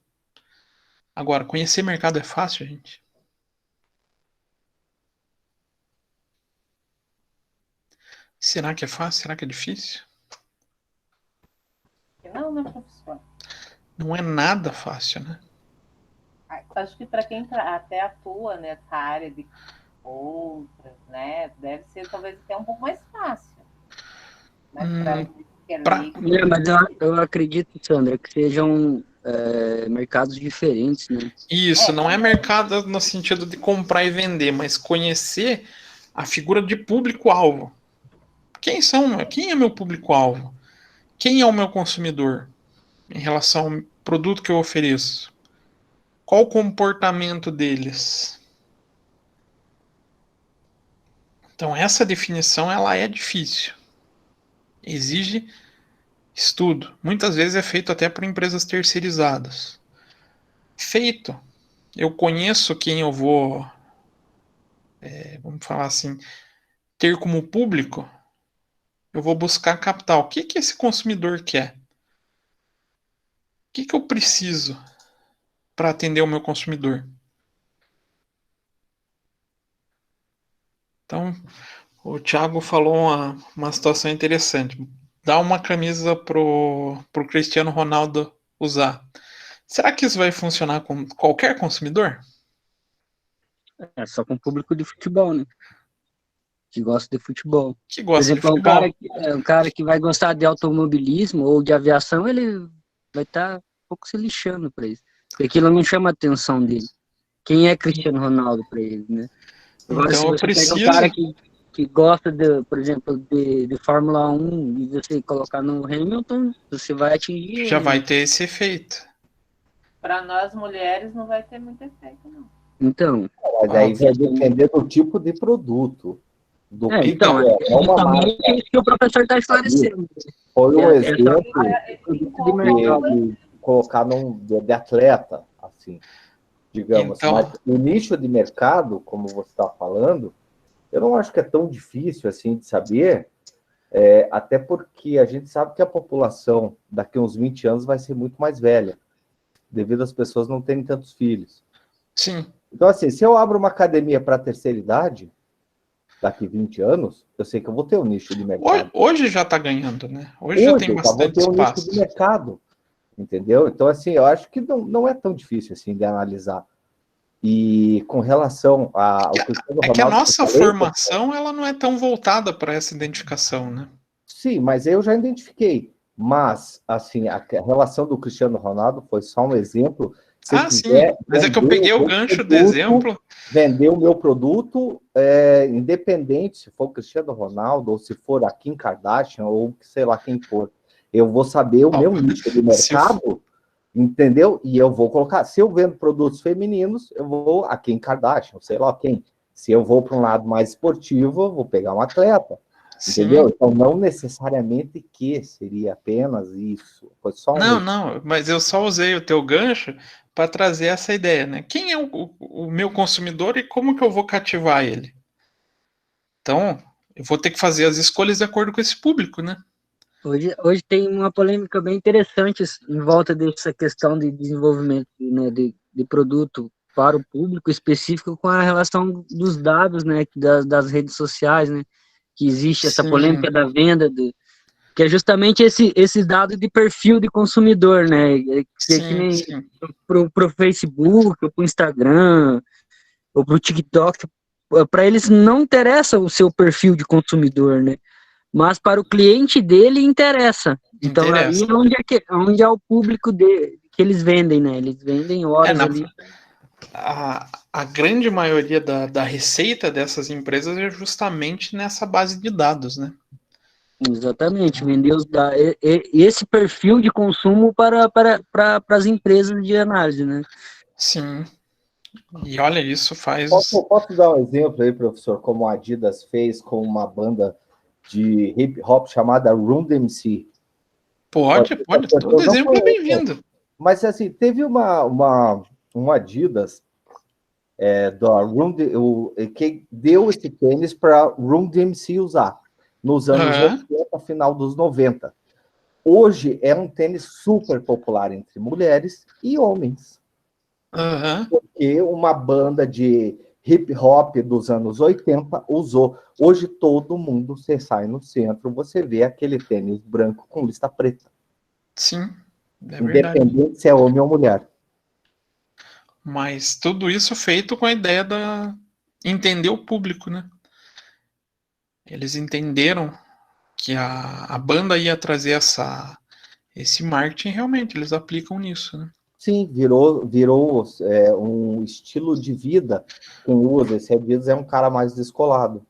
Agora, conhecer mercado é fácil, gente? Será que é fácil? Será que é difícil? Não, né, professor? Não é nada fácil, né? Acho que para quem até atua nessa área de outras, né, deve ser talvez até um pouco mais fácil. Né, mas eu acredito, Sandra, que sejam mercados diferentes, né? Isso, não é mercado no sentido de comprar e vender, mas conhecer a figura de público-alvo. Quem é meu público-alvo? Quem é o meu consumidor em relação ao produto que eu ofereço? Qual o comportamento deles? Então, essa definição ela é difícil. Exige estudo. Muitas vezes é feito até por empresas terceirizadas. Feito, eu conheço quem eu vou, vamos falar assim, ter como público, eu vou buscar capital. O que esse consumidor quer? O que eu preciso para atender o meu consumidor? Então, o Thiago falou uma situação interessante. Dá uma camisa pro Cristiano Ronaldo usar. Será que isso vai funcionar com qualquer consumidor? É só com o público de futebol, né? Que gosta de futebol. Que gosta de futebol. Um cara que vai gostar de automobilismo ou de aviação, ele vai estar um pouco se lixando para isso. Porque aquilo não chama a atenção dele. Quem é Cristiano Ronaldo para ele, né? Agora, então, se você pega um cara que que gosta, por exemplo, de Fórmula 1 e você colocar no Hamilton, você vai atingir. Já vai ter esse efeito. Para nós mulheres não vai ter muito efeito, não. Então. Mas aí vai depender do tipo de produto. Então, justamente isso que o professor está esclarecendo. Foi um exemplo de colocar de atleta, assim, digamos. Então, mas o nicho de mercado, como você está falando, eu não acho que é tão difícil assim de saber, até porque a gente sabe que a população daqui a uns 20 anos vai ser muito mais velha, devido às pessoas não terem tantos filhos. Sim. Então, assim, se eu abro uma academia para a terceira idade, daqui 20 anos, eu sei que eu vou ter um nicho de mercado. Hoje já está ganhando, né? Hoje já tem bastante espaço. Um nicho de mercado, entendeu? Então, assim, eu acho que não é tão difícil assim de analisar. E com relação ao Cristiano Ronaldo... que a nossa formação, ela não é tão voltada para essa identificação, né? Sim, mas eu já identifiquei. Mas, assim, a relação do Cristiano Ronaldo foi só um exemplo. Sim, mas é que eu peguei o gancho do exemplo. Vender o meu produto, independente se for o Cristiano Ronaldo, ou se for a Kim Kardashian, ou sei lá quem for. Eu vou saber o meu nicho de mercado, entendeu? E eu vou colocar, se eu vendo produtos femininos, eu vou a Kim Kardashian, sei lá quem. Se eu vou para um lado mais esportivo, eu vou pegar um atleta. Entendeu? Então, não necessariamente que seria apenas isso. Foi só não, mas eu só usei o teu gancho para trazer essa ideia, né? Quem é o meu consumidor e como que eu vou cativar ele? Então, eu vou ter que fazer as escolhas de acordo com esse público, né? Hoje tem uma polêmica bem interessante em volta dessa questão de desenvolvimento, né, de produto para o público específico com a relação dos dados, né, das redes sociais, né? Que existe essa polêmica da venda, que é justamente esse dado de perfil de consumidor, né? Que nem pro Facebook, ou pro Instagram, ou pro TikTok, para eles não interessa o seu perfil de consumidor, né? Mas para o cliente dele interessa. Então aí é onde é o público que eles vendem, né? Eles vendem horas ali. A grande maioria da receita dessas empresas é justamente nessa base de dados, né? Exatamente, vender esse perfil de consumo para as empresas de análise, né? Sim. E olha, isso faz... Posso dar um exemplo aí, professor, como a Adidas fez com uma banda de hip hop chamada Run DMC? Pode. Todo exemplo é bem-vindo. Mas, assim, teve uma Adidas que deu esse tênis para Run DMC usar nos anos 80, final dos 90. Hoje é um tênis super popular entre mulheres e homens. Porque uma banda de hip hop dos anos 80 usou. Hoje todo mundo, você sai no centro, você vê aquele tênis branco com lista preta. Sim, é independente verdade. Se é homem ou mulher. Mas tudo isso feito com a ideia da entender o público, né? Eles entenderam que a banda ia trazer esse marketing, realmente, eles aplicam nisso, né? Sim, virou um estilo de vida. Quem usa esse Adidas é um cara mais descolado.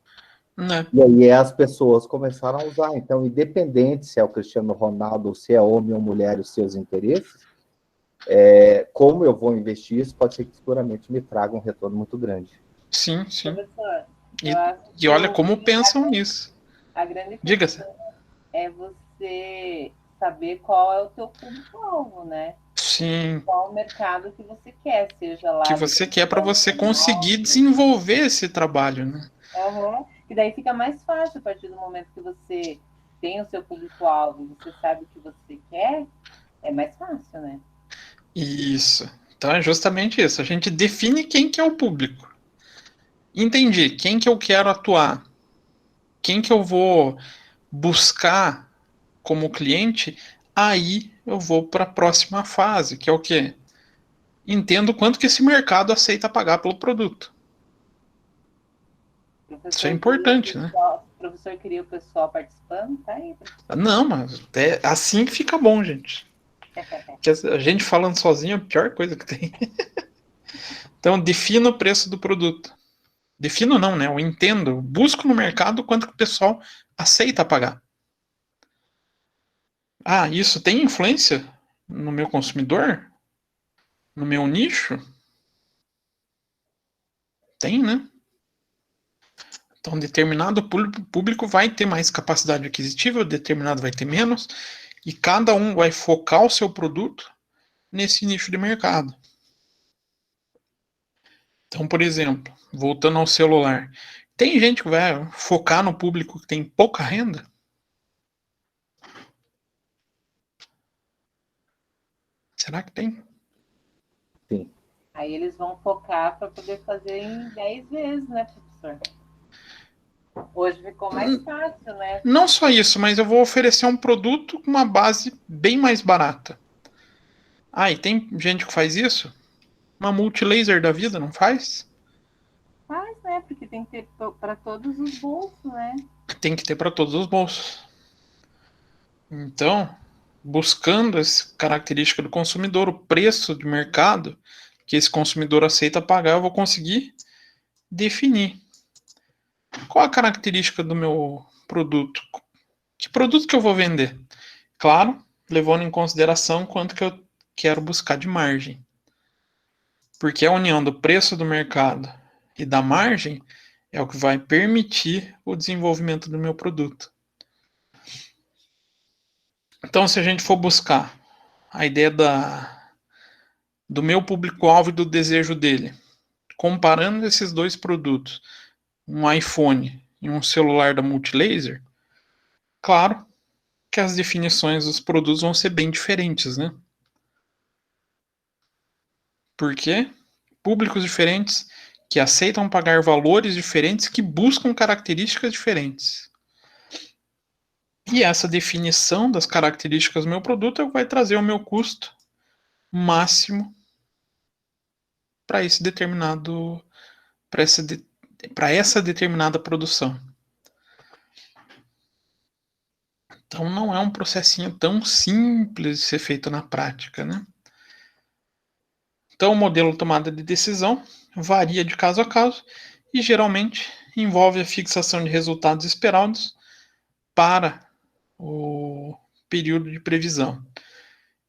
E aí as pessoas começaram a usar. Então, independente se é o Cristiano Ronaldo, se é homem ou mulher, os seus interesses, como eu vou investir isso, pode ser que seguramente me traga um retorno muito grande. Sim. E olha como pensam nisso. A grande Diga-se. É você saber qual é o teu público-alvo, né? Sim. Qual o mercado que você quer, seja lá... Que você quer para você conseguir desenvolver esse trabalho, né? E daí fica mais fácil a partir do momento que você tem o seu público-alvo, você sabe o que você quer, é mais fácil, né? Isso. Então é justamente isso. A gente define quem que é o público. Entendi. Quem que eu quero atuar. Quem que eu vou buscar como cliente. Aí eu vou para a próxima fase, que é o quê? Entendo quanto que esse mercado aceita pagar pelo produto. Isso é importante, né? O professor queria o pessoal participando, tá aí. Não, mas é assim que fica bom, gente. Porque a gente falando sozinho é a pior coisa que tem. Então, defina o preço do produto. Defino não, né? Eu entendo, eu busco no mercado quanto que o pessoal aceita pagar. Ah, isso tem influência no meu consumidor? No meu nicho? Tem, né? Então, determinado público vai ter mais capacidade aquisitiva, determinado vai ter menos, e cada um vai focar o seu produto nesse nicho de mercado. Então, por exemplo, voltando ao celular, tem gente que vai focar no público que tem pouca renda? Será que tem? Sim. Aí eles vão focar para poder fazer em 10 vezes, né, professor? Hoje ficou mais fácil, né? Não só isso, mas eu vou oferecer um produto com uma base bem mais barata. Ah, e tem gente que faz isso? Uma multilaser da vida não faz? Faz, né? Porque tem que ter para todos os bolsos, né? Tem que ter para todos os bolsos. Então, buscando essa característica do consumidor, o preço de mercado que esse consumidor aceita pagar, eu vou conseguir definir. Qual a característica do meu produto? Que produto que eu vou vender? Claro, levando em consideração quanto que eu quero buscar de margem. Porque a união do preço do mercado e da margem é o que vai permitir o desenvolvimento do meu produto. Então, se a gente for buscar a ideia do meu público-alvo e do desejo dele, comparando esses dois produtos, um iPhone e um celular da Multilaser, claro que as definições dos produtos vão ser bem diferentes, né? Porque públicos diferentes que aceitam pagar valores diferentes, que buscam características diferentes. E essa definição das características do meu produto é o que vai trazer o meu custo máximo para esse determinado, para essa determinada produção. Então não é um processinho tão simples de ser feito na prática, né? Então o modelo tomada de decisão varia de caso a caso e geralmente envolve a fixação de resultados esperados para o período de previsão.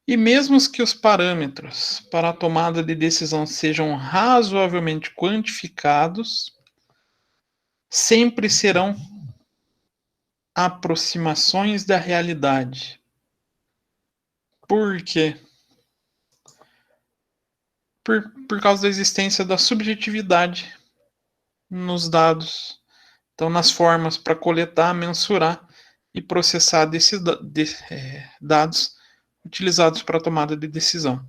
E mesmo que os parâmetros para a tomada de decisão sejam razoavelmente quantificados, sempre serão aproximações da realidade. Por quê? Por causa da existência da subjetividade nos dados. Então, nas formas para coletar, mensurar e processar dados utilizados para a tomada de decisão.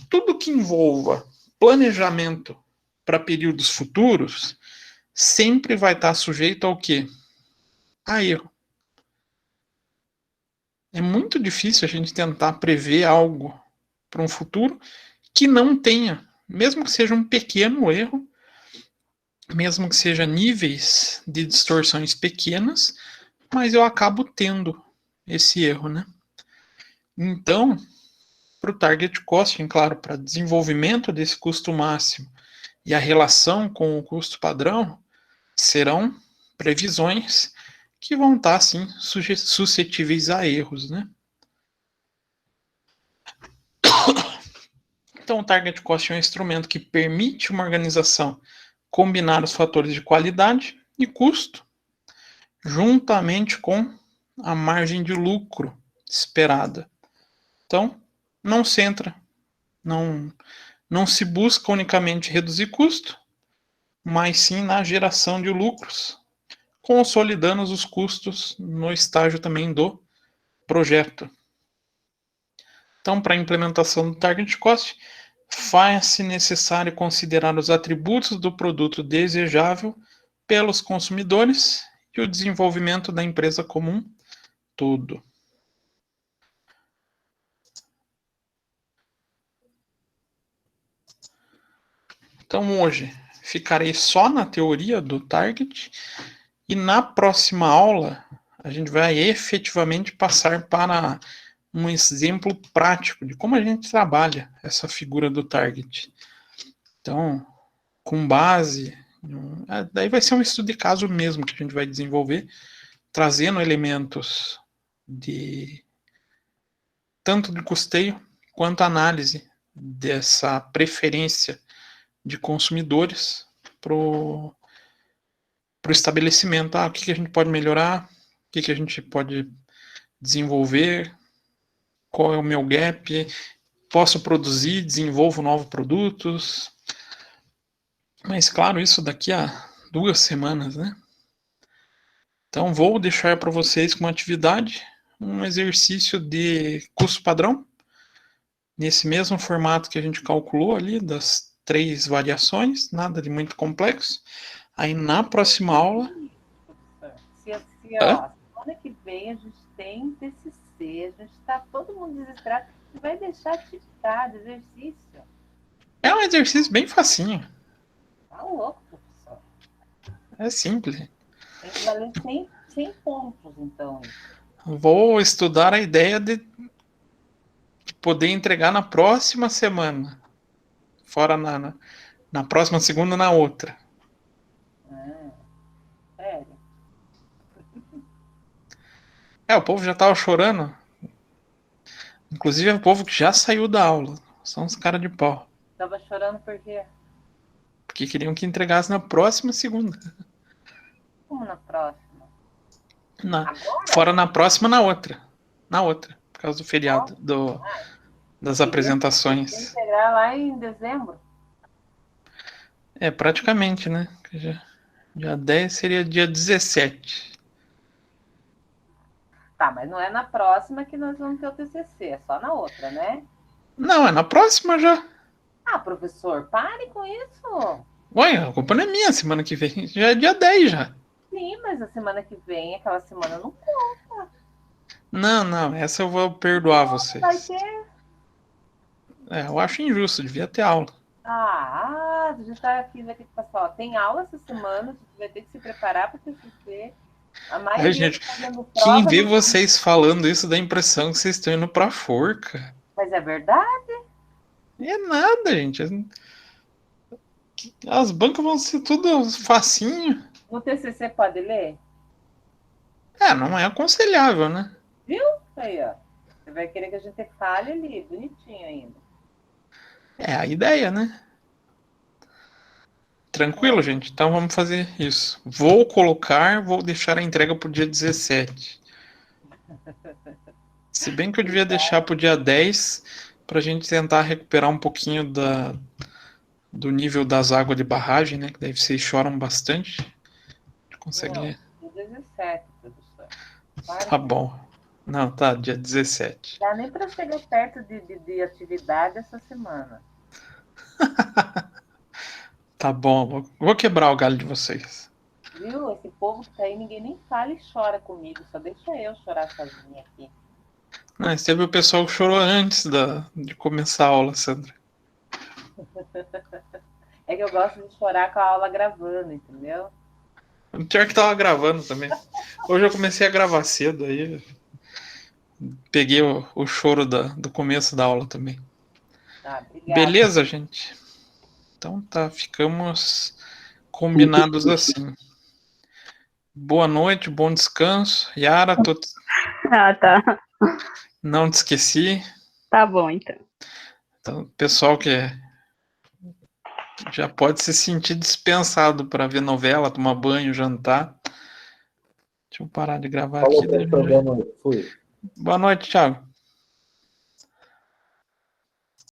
Tudo que envolva planejamento para períodos futuros sempre vai estar sujeito ao quê? A erro. É muito difícil a gente tentar prever algo para um futuro que não tenha, mesmo que seja um pequeno erro, mesmo que seja níveis de distorções pequenas, mas eu acabo tendo esse erro, né? Então, para o target costing, claro, para desenvolvimento desse custo máximo e a relação com o custo padrão, serão previsões que vão estar, sim, suscetíveis a erros, né? Então, o target costing é um instrumento que permite uma organização combinar os fatores de qualidade e custo, juntamente com a margem de lucro esperada. Então, não centra, não se busca unicamente reduzir custo, mas sim na geração de lucros, consolidando os custos no estágio também do projeto. Então, para a implementação do Target Cost, faz-se necessário considerar os atributos do produto desejável pelos consumidores e o desenvolvimento da empresa como um todo. Então, hoje, ficarei só na teoria do Target e na próxima aula a gente vai efetivamente passar para um exemplo prático de como a gente trabalha essa figura do target. Então, com base Daí vai ser um estudo de caso mesmo que a gente vai desenvolver, trazendo elementos tanto de custeio quanto análise dessa preferência de consumidores para o estabelecimento. O que a gente pode melhorar, o que a gente pode desenvolver, qual é o meu gap, posso produzir, desenvolvo novos produtos. Mas, claro, isso daqui a 2 semanas, né? Então, vou deixar para vocês como atividade um exercício de custo padrão, nesse mesmo formato que a gente calculou ali, das 3 variações, nada de muito complexo. Aí, na próxima aula... Semana que vem a gente tem TCC, a gente está todo mundo desesperado, você vai deixar atividade, exercício. É um exercício bem facinho. Tá louco, professor. É simples. Tem que valer 100 pontos, então. Vou estudar a ideia de poder entregar na próxima semana. Fora na próxima segunda, na outra. Sério? O povo já tava chorando. Inclusive é o povo que já saiu da aula. São uns caras de pau. Tava chorando por quê? Porque queriam que entregasse na próxima segunda. Como na próxima? Fora na próxima, na outra. Na outra. Por causa do feriado. Das apresentações. Integrar lá em dezembro? Praticamente, né? Dia 10 seria dia 17. Tá, mas não é na próxima que nós vamos ter o TCC, é só na outra, né? Não, é na próxima já. Professor, pare com isso. Ué, a culpa não é minha, semana que vem. Já é dia 10 já. Sim, mas a semana que vem, aquela semana não conta. Não, essa eu vou perdoar vocês. Vai ter? Eu acho injusto, devia ter aula. A gente tá aqui, vai ter que passar. Tem aula essa semana, a gente vai ter que se preparar para o TCC. A maioria Gente, tá fazendo prova, quem vê vocês falando isso dá a impressão que vocês estão indo pra forca. Mas é verdade? É nada, gente. As bancas vão ser tudo facinho. No TCC pode ler? Não é aconselhável, né? Viu? Aí, ó. Você vai querer que a gente fale ali, bonitinho ainda. É a ideia, né? Tranquilo, gente? Então vamos fazer isso. Vou deixar a entrega pro dia 17. Se bem que eu devia deixar pro dia 10 pra gente tentar recuperar um pouquinho do nível das águas de barragem, né? Que daí vocês choram bastante. A gente consegue... Não, dia 17, professor. Tá bom. Não, tá, dia 17. Dá nem para chegar perto de atividade essa semana. Tá bom, vou quebrar o galho de vocês. Viu? Esse povo que tá aí, ninguém nem fala e chora comigo. Só deixa eu chorar sozinha aqui. Mas teve o pessoal que chorou antes de começar a aula, Sandra. É que eu gosto de chorar com a aula gravando, entendeu? O pior que tava gravando também. Hoje eu comecei a gravar cedo, aí peguei o choro do começo da aula também. Obrigada. Beleza, gente? Então tá, ficamos combinados assim. Boa noite, bom descanso. Yara, tá. Não te esqueci. Tá bom, então. Então, pessoal que já pode se sentir dispensado para ver novela, tomar banho, jantar. Deixa eu parar de gravar aqui. Boa noite, Thiago.